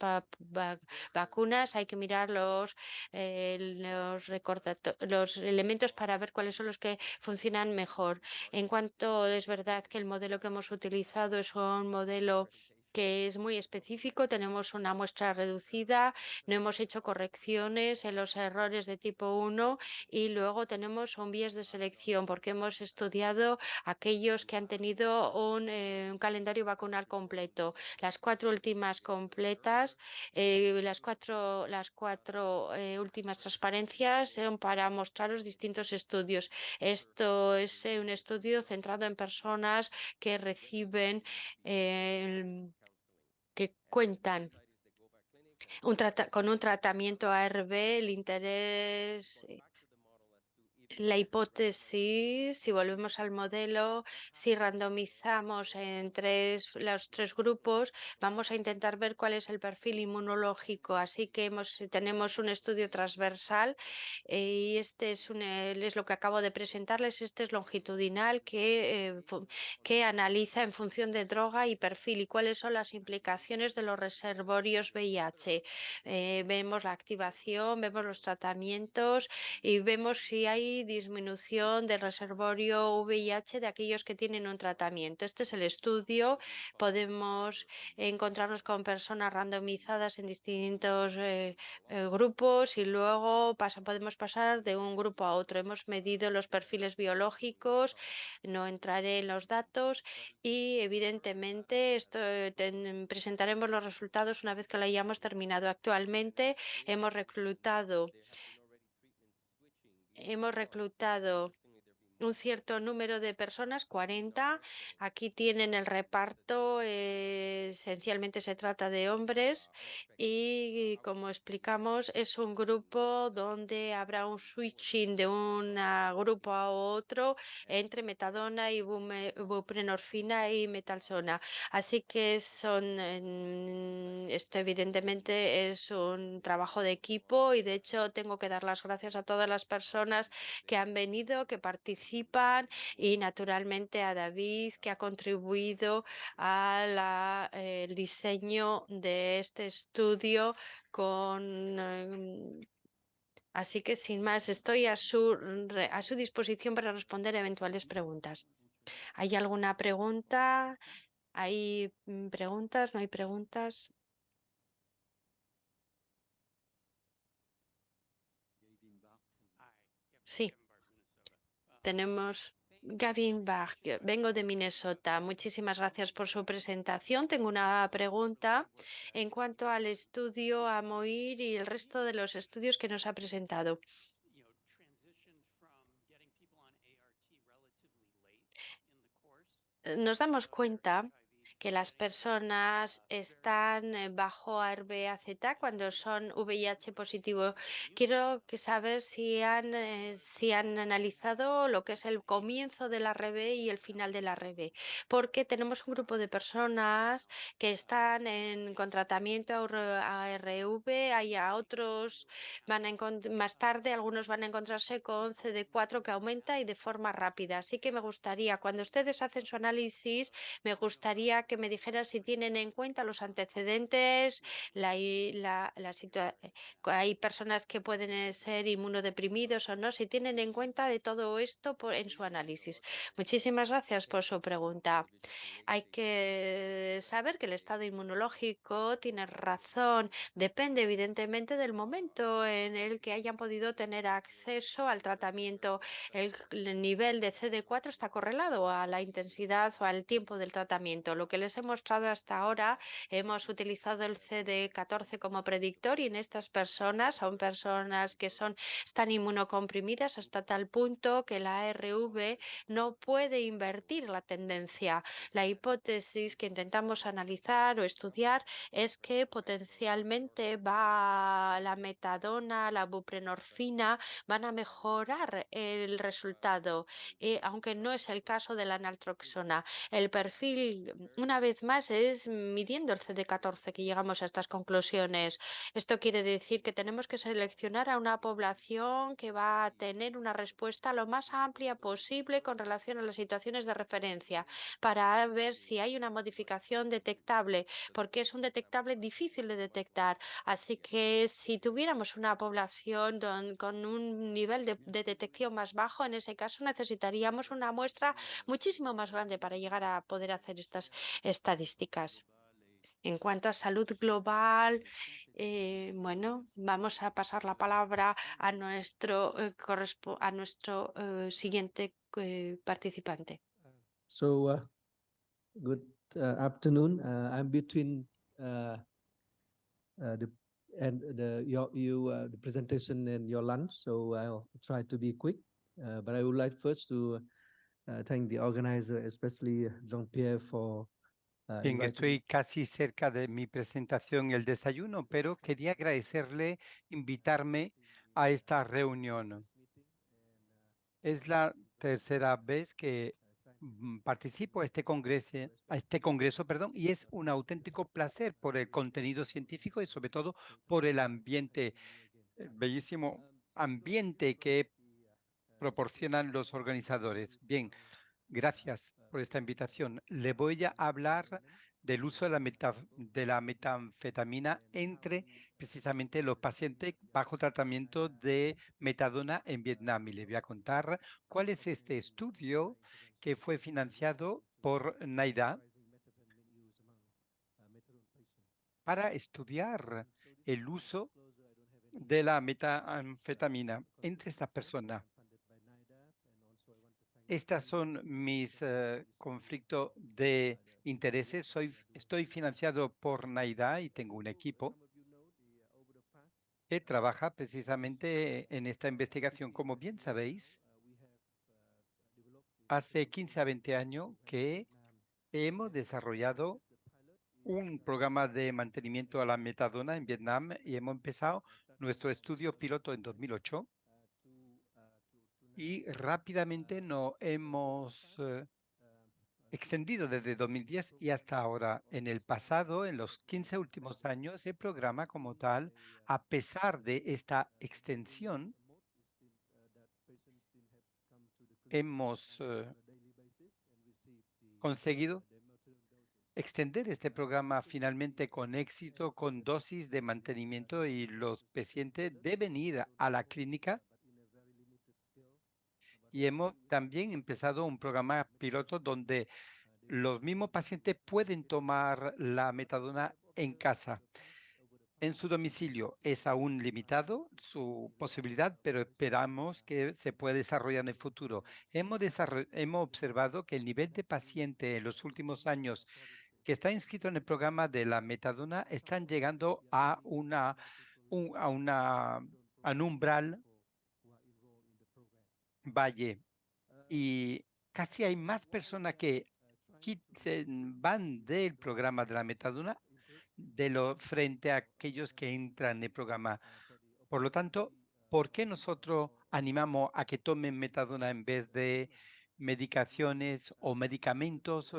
Speaker 3: vacunas. Hay que mirar los elementos para ver cuáles son los que funcionan mejor. En cuanto es verdad que el modelo que hemos utilizado es un modelo que es muy específico, tenemos una muestra reducida, no hemos hecho correcciones en los errores de tipo 1 y luego tenemos un bias de selección porque hemos estudiado aquellos que han tenido un calendario vacunal completo. Las 4 últimas completas, las cuatro últimas transparencias son para mostrar los distintos estudios. Esto es un estudio centrado en personas que reciben que cuentan con un tratamiento ARV. El interés, la hipótesis, si volvemos al modelo, si randomizamos en los tres grupos, vamos a intentar ver cuál es el perfil inmunológico. Así que tenemos un estudio transversal y este es lo que acabo de presentarles. Este es longitudinal que analiza en función de droga y perfil y cuáles son las implicaciones de los reservorios VIH. Vemos la activación, vemos los tratamientos y vemos si hay disminución del reservorio VIH de aquellos que tienen un tratamiento. Este es el estudio. Podemos encontrarnos con personas randomizadas en distintos grupos y luego podemos pasar de un grupo a otro. Hemos medido los perfiles biológicos, no entraré en los datos y evidentemente presentaremos los resultados una vez que lo hayamos terminado. Actualmente hemos reclutado un cierto número de personas, 40. Aquí tienen el reparto. Esencialmente se trata de hombres y, como explicamos, es un grupo donde habrá un switching de un grupo a otro entre metadona y buprenorfina y metalsona. Así que esto evidentemente es un trabajo de equipo y de hecho tengo que dar las gracias a todas las personas que han venido, que participan y naturalmente a David, que ha contribuido al diseño de este estudio Así que sin más, estoy a su disposición para responder eventuales preguntas. ¿Hay alguna pregunta? ¿Hay preguntas? ¿No hay preguntas? Sí. Tenemos Gavin Bach, vengo de Minnesota. Muchísimas gracias por su presentación. Tengo una pregunta en cuanto al estudio AMOIR y el resto de los estudios que nos ha presentado. Nos damos cuenta que las personas están bajo ARV-AZ cuando son VIH positivo. Quiero saber si han analizado lo que es el comienzo de la ARV y el final de la ARV, porque tenemos un grupo de personas que están con tratamiento ARV, hay a otros más tarde, algunos van a encontrarse con CD4 que aumenta y de forma rápida. Así que me gustaría, cuando ustedes hacen su análisis, me gustaría que me dijera si tienen en cuenta los antecedentes, hay personas que pueden ser inmunodeprimidos o no, si tienen en cuenta de todo esto en su análisis. Muchísimas gracias por su pregunta. Hay que saber que el estado inmunológico tiene razón. Depende evidentemente del momento en el que hayan podido tener acceso al tratamiento. El nivel de CD4 está correlado a la intensidad o al tiempo del tratamiento. Lo que les he mostrado hasta ahora, hemos utilizado el CD14 como predictor y en estas personas son personas que están inmunocomprimidas hasta tal punto que la ARV no puede invertir la tendencia. La hipótesis que intentamos analizar o estudiar es que potencialmente la metadona, la buprenorfina van a mejorar el resultado, aunque no es el caso de la naltroxona. El perfil, una vez más, es midiendo el CD14 que llegamos a estas conclusiones. Esto quiere decir que tenemos que seleccionar a una población que va a tener una respuesta lo más amplia posible con relación a las situaciones de referencia para ver si hay una modificación detectable, porque es un detectable difícil de detectar. Así que si tuviéramos una población con un nivel de detección más bajo, en ese caso necesitaríamos una muestra muchísimo más grande para llegar a poder hacer estas estadísticas. En cuanto a salud global, bueno, vamos a pasar la palabra a nuestro siguiente participante.
Speaker 4: So, good afternoon. I'm between the presentation and your lunch, so I'll try to be quick. But I would like first to thank the organizer, especially Jean-Pierre, for
Speaker 5: Bien,
Speaker 4: inviting
Speaker 5: estoy casi cerca de mi presentación, el desayuno, pero quería agradecerle invitarme a esta reunión. Es la tercera vez que participo a este congreso, y es un auténtico placer por el contenido científico y sobre todo por el ambiente, el bellísimo ambiente que proporcionan los organizadores. Bien, gracias por esta invitación. Le voy a hablar del uso de la metanfetamina entre precisamente los pacientes bajo tratamiento de metadona en Vietnam. Y le voy a contar cuál es este estudio que fue financiado por NIDA para estudiar el uso de la metanfetamina entre estas personas. Estas son mis conflictos de intereses. Estoy financiado por NIDA y tengo un equipo que trabaja precisamente en esta investigación. Como bien sabéis, hace 15 a 20 años que hemos desarrollado un programa de mantenimiento a la metadona en Vietnam y hemos empezado nuestro estudio piloto en 2008 y rápidamente nos hemos extendido desde 2010 y hasta ahora. En el pasado, en los 15 últimos años, el programa como tal, a pesar de esta extensión, hemos conseguido extender este programa finalmente con éxito, con dosis de mantenimiento y los pacientes deben ir a la clínica. Y hemos también empezado un programa piloto donde los mismos pacientes pueden tomar la metadona en casa. En su domicilio es aún limitado su posibilidad, pero esperamos que se pueda desarrollar en el futuro. Hemos observado que el nivel de paciente en los últimos años que está inscrito en el programa de la metadona están llegando a un umbral valle y casi hay más personas que van del programa de la metadona frente a aquellos que entran en el programa. Por lo tanto, ¿por qué nosotros animamos a que tomen metadona en vez de medicaciones o medicamentos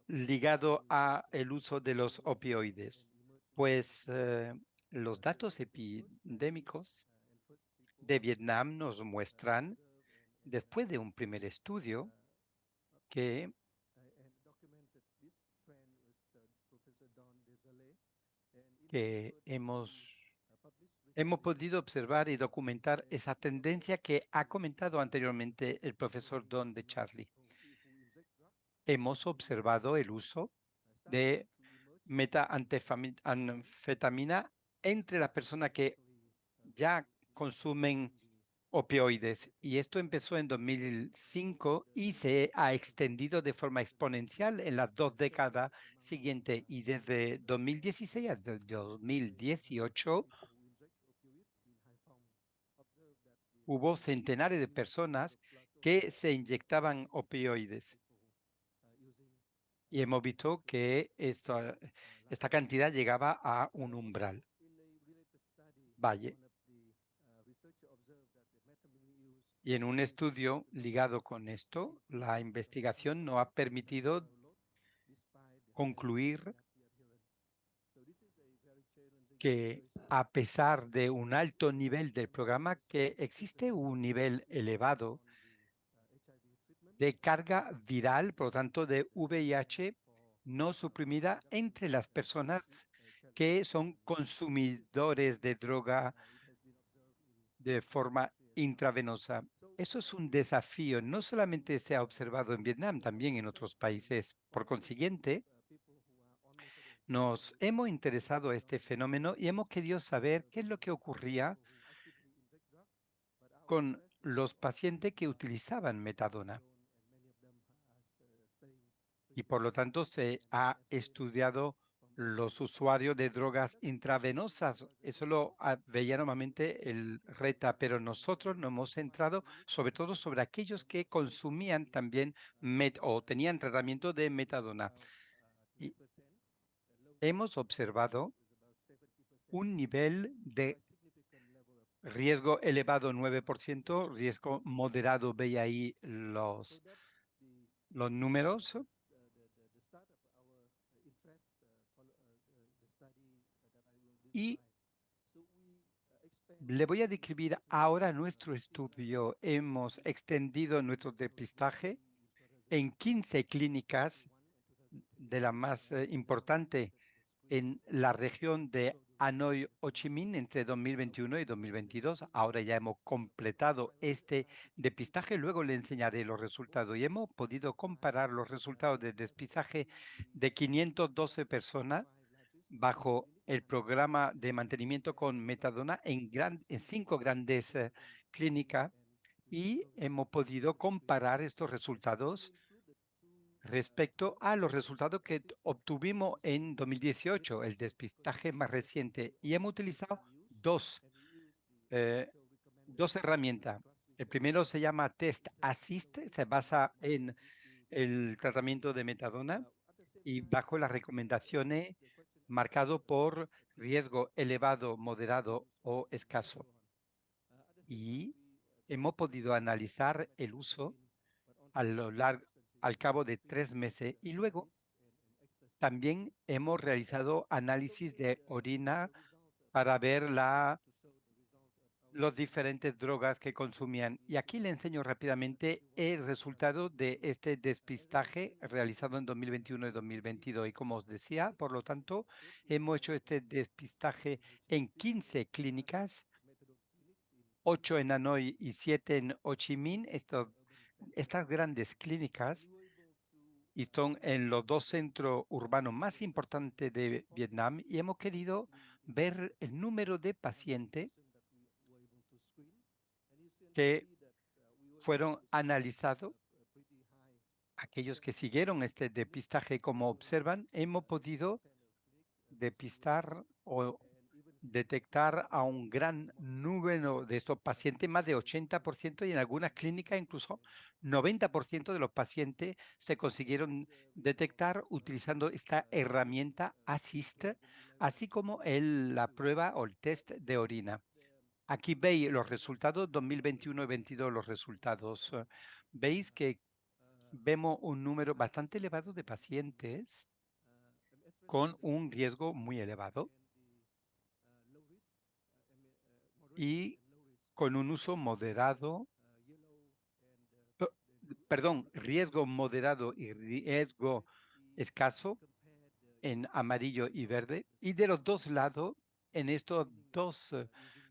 Speaker 5: ligado a el uso de los opioides? Pues los datos epidémicos de Vietnam nos muestran, después de un primer estudio, que que hemos podido observar y documentar esa tendencia que ha comentado anteriormente el profesor Don de Charlie. Hemos observado el uso de metanfetamina entre las personas que ya consumen opioides, y esto empezó en 2005 y se ha extendido de forma exponencial en las 2 décadas siguientes, y desde 2016 hasta 2018 hubo centenares de personas que se inyectaban opioides. Y hemos visto que esta cantidad llegaba a un umbral. Vale. Y en un estudio ligado con esto, la investigación no ha permitido concluir que, a pesar de un alto nivel del programa, que existe un nivel elevado de carga viral, por lo tanto de VIH no suprimida entre las personas que son consumidores de droga de forma intravenosa. Eso es un desafío. No solamente se ha observado en Vietnam, también en otros países. Por consiguiente, nos hemos interesado a este fenómeno y hemos querido saber qué es lo que ocurría con los pacientes que utilizaban metadona. Y por lo tanto se ha estudiado los usuarios de drogas intravenosas. Eso lo veía normalmente el RETA, pero nosotros nos hemos centrado sobre todo sobre aquellos que consumían también o tenían tratamiento de metadona. Y hemos observado un nivel de riesgo elevado 9%, riesgo moderado, veía ahí los números. Y le voy a describir ahora nuestro estudio. Hemos extendido nuestro depistaje en 15 clínicas, de la más importante en la región de Hanoi, Ho Chi Minh, entre 2021 y 2022. Ahora ya hemos completado este depistaje. Luego le enseñaré los resultados, y hemos podido comparar los resultados de depistaje de 512 personas bajo el programa de mantenimiento con metadona en 5 grandes clínicas, y hemos podido comparar estos resultados respecto a los resultados que obtuvimos en 2018, el despistaje más reciente, y hemos utilizado dos herramientas. El primero se llama Test Assist, se basa en el tratamiento de metadona y bajo las recomendaciones marcado por riesgo elevado, moderado o escaso. Y hemos podido analizar el uso al cabo de 3 meses, y luego también hemos realizado análisis de orina para ver las diferentes drogas que consumían. Y aquí le enseño rápidamente el resultado de este despistaje realizado en 2021 y 2022. Y como os decía, por lo tanto, hemos hecho este despistaje en 15 clínicas, 8 en Hanoi y 7 en Ho Chi Minh. Estas grandes clínicas y son en los 2 centros urbanos más importantes de Vietnam, y hemos querido ver el número de pacientes que fueron analizados. Aquellos que siguieron este depistaje, como observan, hemos podido depistar o detectar a un gran número de estos pacientes, más de 80%, y en algunas clínicas incluso 90% de los pacientes se consiguieron detectar utilizando esta herramienta Assist, así como la prueba o el test de orina. Aquí veis los resultados 2021 y 2022, los resultados. Veis que vemos un número bastante elevado de pacientes con un riesgo muy elevado y con un uso moderado, riesgo moderado y riesgo escaso, en amarillo y verde. Y de los dos lados, en estos dos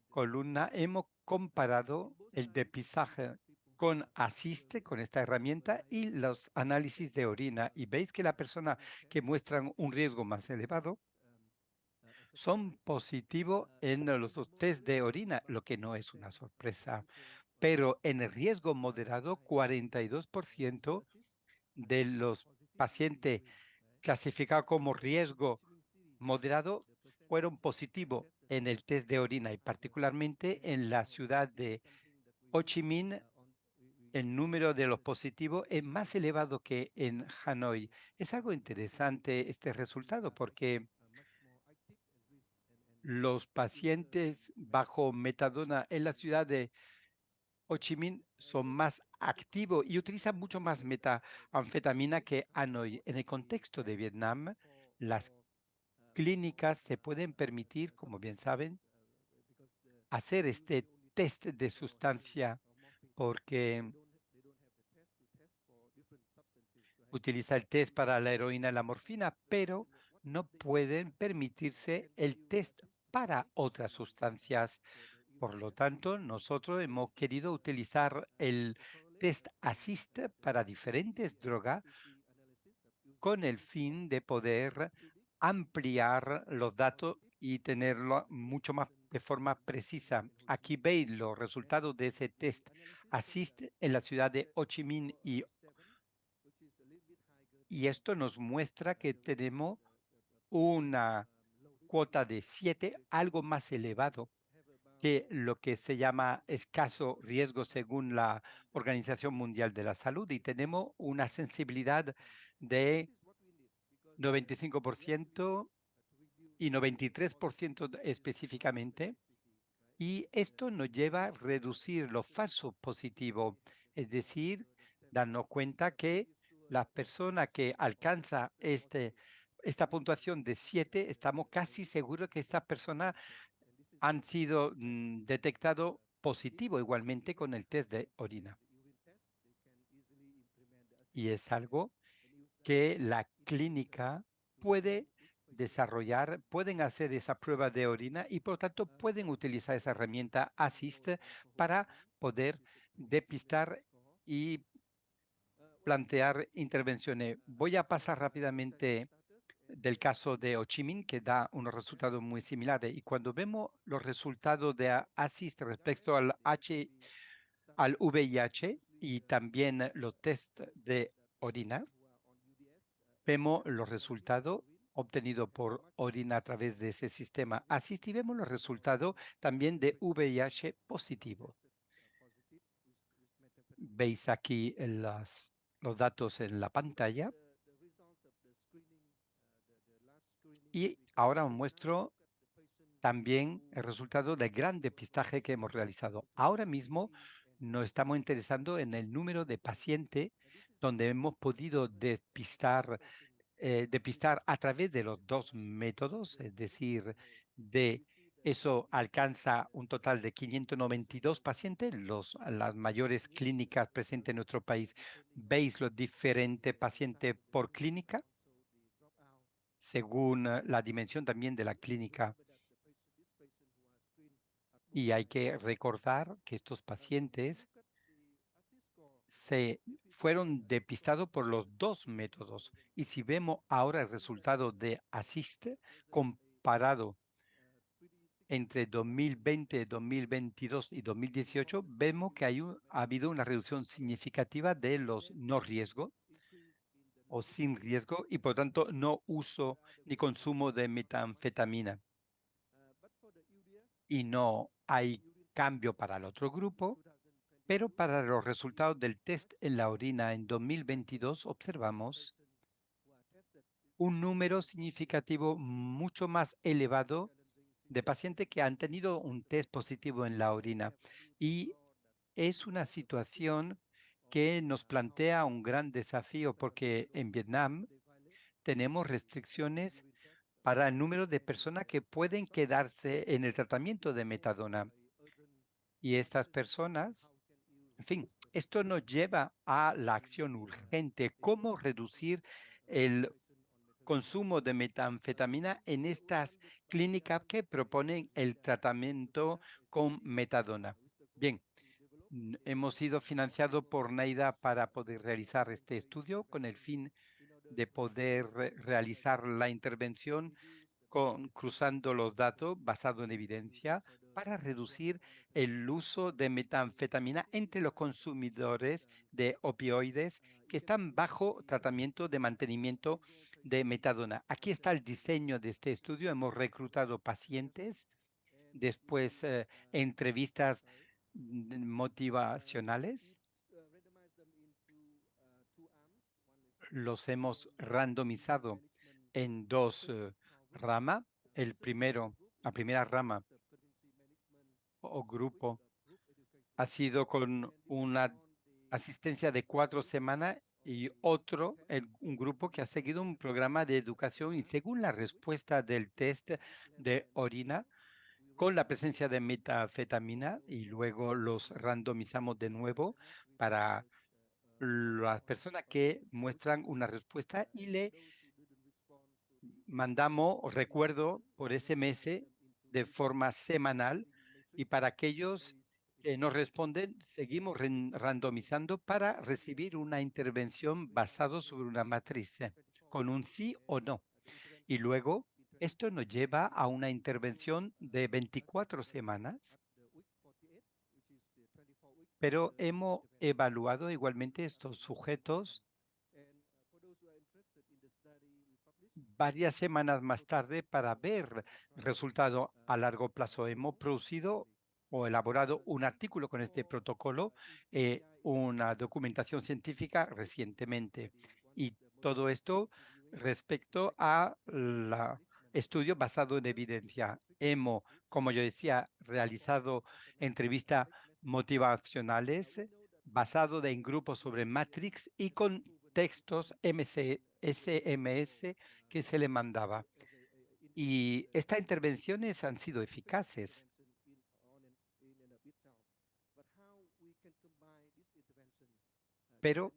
Speaker 5: columnas, hemos comparado el depistaje con Assist, con esta herramienta, y los análisis de orina. Y veis que la persona que muestran un riesgo más elevado son positivos en los dos test de orina, lo que no es una sorpresa. Pero en el riesgo moderado, 42% de los pacientes clasificados como riesgo moderado fueron positivos en el test de orina y particularmente en la ciudad de Ho Chi Minh. El número de los positivos es más elevado que en Hanoi. Es algo interesante este resultado porque los pacientes bajo metadona en la ciudad de Ho Chi Minh son más activos y utilizan mucho más metanfetamina que Hanoi. En el contexto de Vietnam, las clínicas se pueden permitir, como bien saben, hacer este test de sustancia porque utiliza el test para la heroína y la morfina, pero no pueden permitirse el test para otras sustancias. Por lo tanto, nosotros hemos querido utilizar el test Assist para diferentes drogas con el fin de poder ampliar los datos y tenerlo mucho más de forma precisa. Aquí veis los resultados de ese test Assist en la ciudad de Ho Chi Minh y esto nos muestra que tenemos una cuota de 7, algo más elevado que lo que se llama escaso riesgo según la Organización Mundial de la Salud y tenemos una sensibilidad de 95% y 93% específicamente. Y esto nos lleva a reducir los falsos positivos, es decir, darnos cuenta que las personas que alcanzan esta puntuación de 7, estamos casi seguros que estas personas han sido detectados positivos igualmente con el test de orina. Y es algo que la clínica puede desarrollar, pueden hacer esa prueba de orina y por lo tanto pueden utilizar esa herramienta Assist para poder depistar y plantear intervenciones. Voy a pasar rápidamente del caso de Ho Chi Minh, que da unos resultados muy similares. Y cuando vemos los resultados de Assist respecto al VIH y también los test de orina, vemos los resultados obtenidos por orina a través de ese sistema Assist y vemos los resultados también de VIH positivo. Veis aquí los datos en la pantalla. Y ahora os muestro también el resultado del gran depistaje que hemos realizado. Ahora mismo nos estamos interesando en el número de pacientes donde hemos podido depistar a través de los dos métodos, es decir, eso alcanza un total de 592 pacientes, las mayores clínicas presentes en nuestro país. ¿Veis los diferentes pacientes por clínica? Según la dimensión también de la clínica. Y hay que recordar que estos pacientes se fueron depistados por los dos métodos. Y si vemos ahora el resultado de Assist comparado entre 2020, 2022 y 2018, vemos que ha habido una reducción significativa de los no riesgo o sin riesgo y por tanto no uso ni consumo de metanfetamina. Y no hay cambio para el otro grupo, pero para los resultados del test en la orina en 2022 observamos un número significativo mucho más elevado de pacientes que han tenido un test positivo en la orina. Y es una situación que nos plantea un gran desafío porque en Vietnam tenemos restricciones para el número de personas que pueden quedarse en el tratamiento de metadona. Y estas personas, en fin, esto nos lleva a la acción urgente, cómo reducir el consumo de metanfetamina en estas clínicas que proponen el tratamiento con metadona. Bien, hemos sido financiados por NAIDA para poder realizar este estudio con el fin de poder realizar la intervención cruzando los datos basados en evidencia para reducir el uso de metanfetamina entre los consumidores de opioides que están bajo tratamiento de mantenimiento de metadona. Aquí está el diseño de este estudio. Hemos reclutado pacientes, después entrevistas motivacionales. Los hemos randomizado en dos ramas. La primera rama o grupo ha sido con una asistencia de 4 semanas y un grupo que ha seguido un programa de educación y según la respuesta del test de orina con la presencia de metafetamina y luego los randomizamos de nuevo para las personas que muestran una respuesta y le mandamos recuerdo por SMS de forma semanal y para aquellos que no responden, seguimos randomizando para recibir una intervención basada sobre una matriz con un sí o no. Y luego esto nos lleva a una intervención de 24 semanas, pero hemos evaluado igualmente estos sujetos varias semanas más tarde para ver resultado a largo plazo. Hemos producido o elaborado un artículo con este protocolo, una documentación científica recientemente. Y todo esto respecto a estudio basado en evidencia. Hemos, como yo decía, realizado entrevistas motivacionales basado en grupos sobre Matrix y con textos SMS que se le mandaba. Y estas intervenciones han sido eficaces. Pero,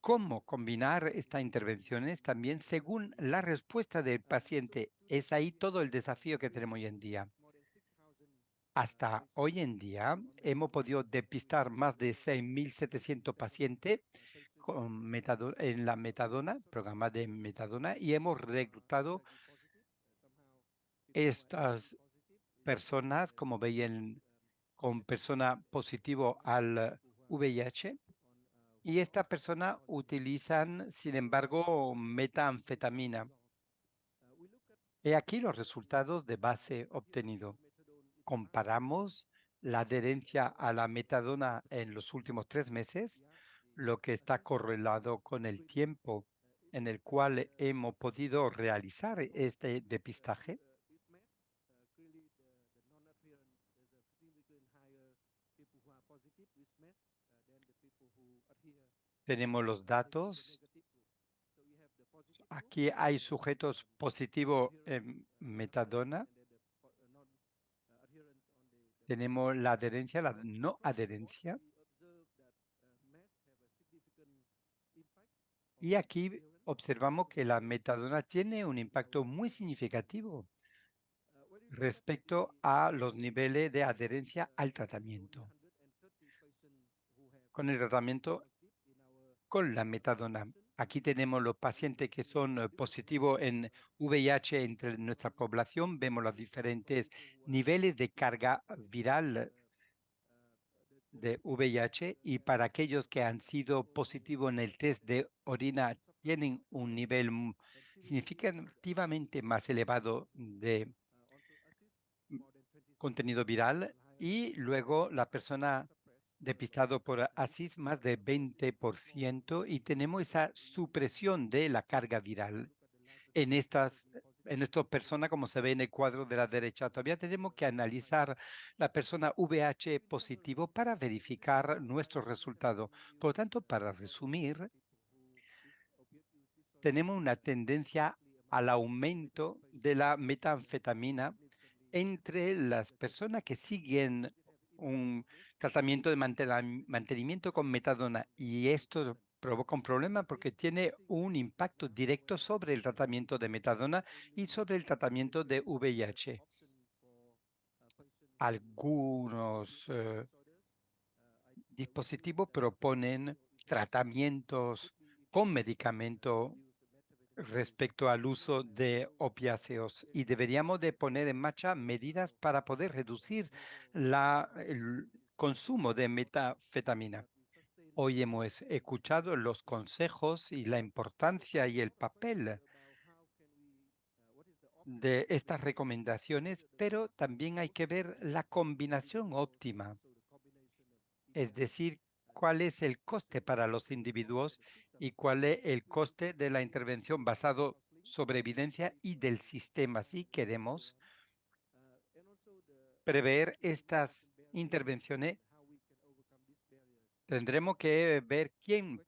Speaker 5: ¿cómo combinar estas intervenciones también según la respuesta del paciente? Es ahí todo el desafío que tenemos hoy en día. Hasta hoy en día hemos podido depistar más de 6.700 pacientes en la metadona, programa de metadona, y hemos reclutado estas personas, como veían, con persona positivo al VIH, y estas personas utilizan, sin embargo, metanfetamina. He aquí los resultados de base obtenidos. Comparamos la adherencia a la metadona en los últimos 3 meses, lo que está correlado con el tiempo en el cual hemos podido realizar este depistaje. Tenemos los datos. Aquí hay sujetos positivos en metadona. Tenemos la adherencia, la no adherencia. Y aquí observamos que la metadona tiene un impacto muy significativo respecto a los niveles de adherencia al tratamiento. Con el tratamiento con la metadona. Aquí tenemos los pacientes que son positivos en VIH entre nuestra población. Vemos los diferentes niveles de carga viral de VIH y para aquellos que han sido positivos en el test de orina tienen un nivel significativamente más elevado de contenido viral y luego la persona depistado por ASIS más de 20% y tenemos esa supresión de la carga viral en estas personas, como se ve en el cuadro de la derecha. Todavía tenemos que analizar la persona VIH positivo para verificar nuestro resultado. Por lo tanto, para resumir, tenemos una tendencia al aumento de la metanfetamina entre las personas que siguen un tratamiento de mantenimiento con metadona y esto provoca un problema porque tiene un impacto directo sobre el tratamiento de metadona y sobre el tratamiento de VIH. Algunos dispositivos proponen tratamientos con medicamento respecto al uso de opiáceos y deberíamos de poner en marcha medidas para poder reducir el consumo de metafetamina. Hoy hemos escuchado los consejos y la importancia y el papel de estas recomendaciones, pero también hay que ver la combinación óptima, es decir, cuál es el coste para los individuos y cuál es el coste de la intervención basado sobre evidencia y del sistema. Si queremos prever estas intervenciones, tendremos que ver quién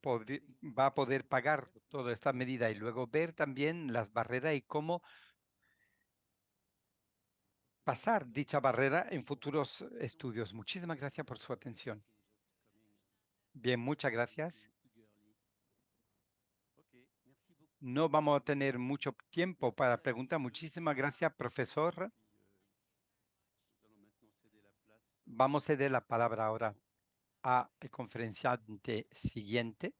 Speaker 5: va a poder pagar toda esta medida y luego ver también las barreras y cómo pasar dicha barrera en futuros estudios. Muchísimas gracias por su atención. Bien, muchas gracias. No vamos a tener mucho tiempo para preguntar. Muchísimas gracias, profesor. Vamos a ceder la palabra ahora al conferenciante siguiente.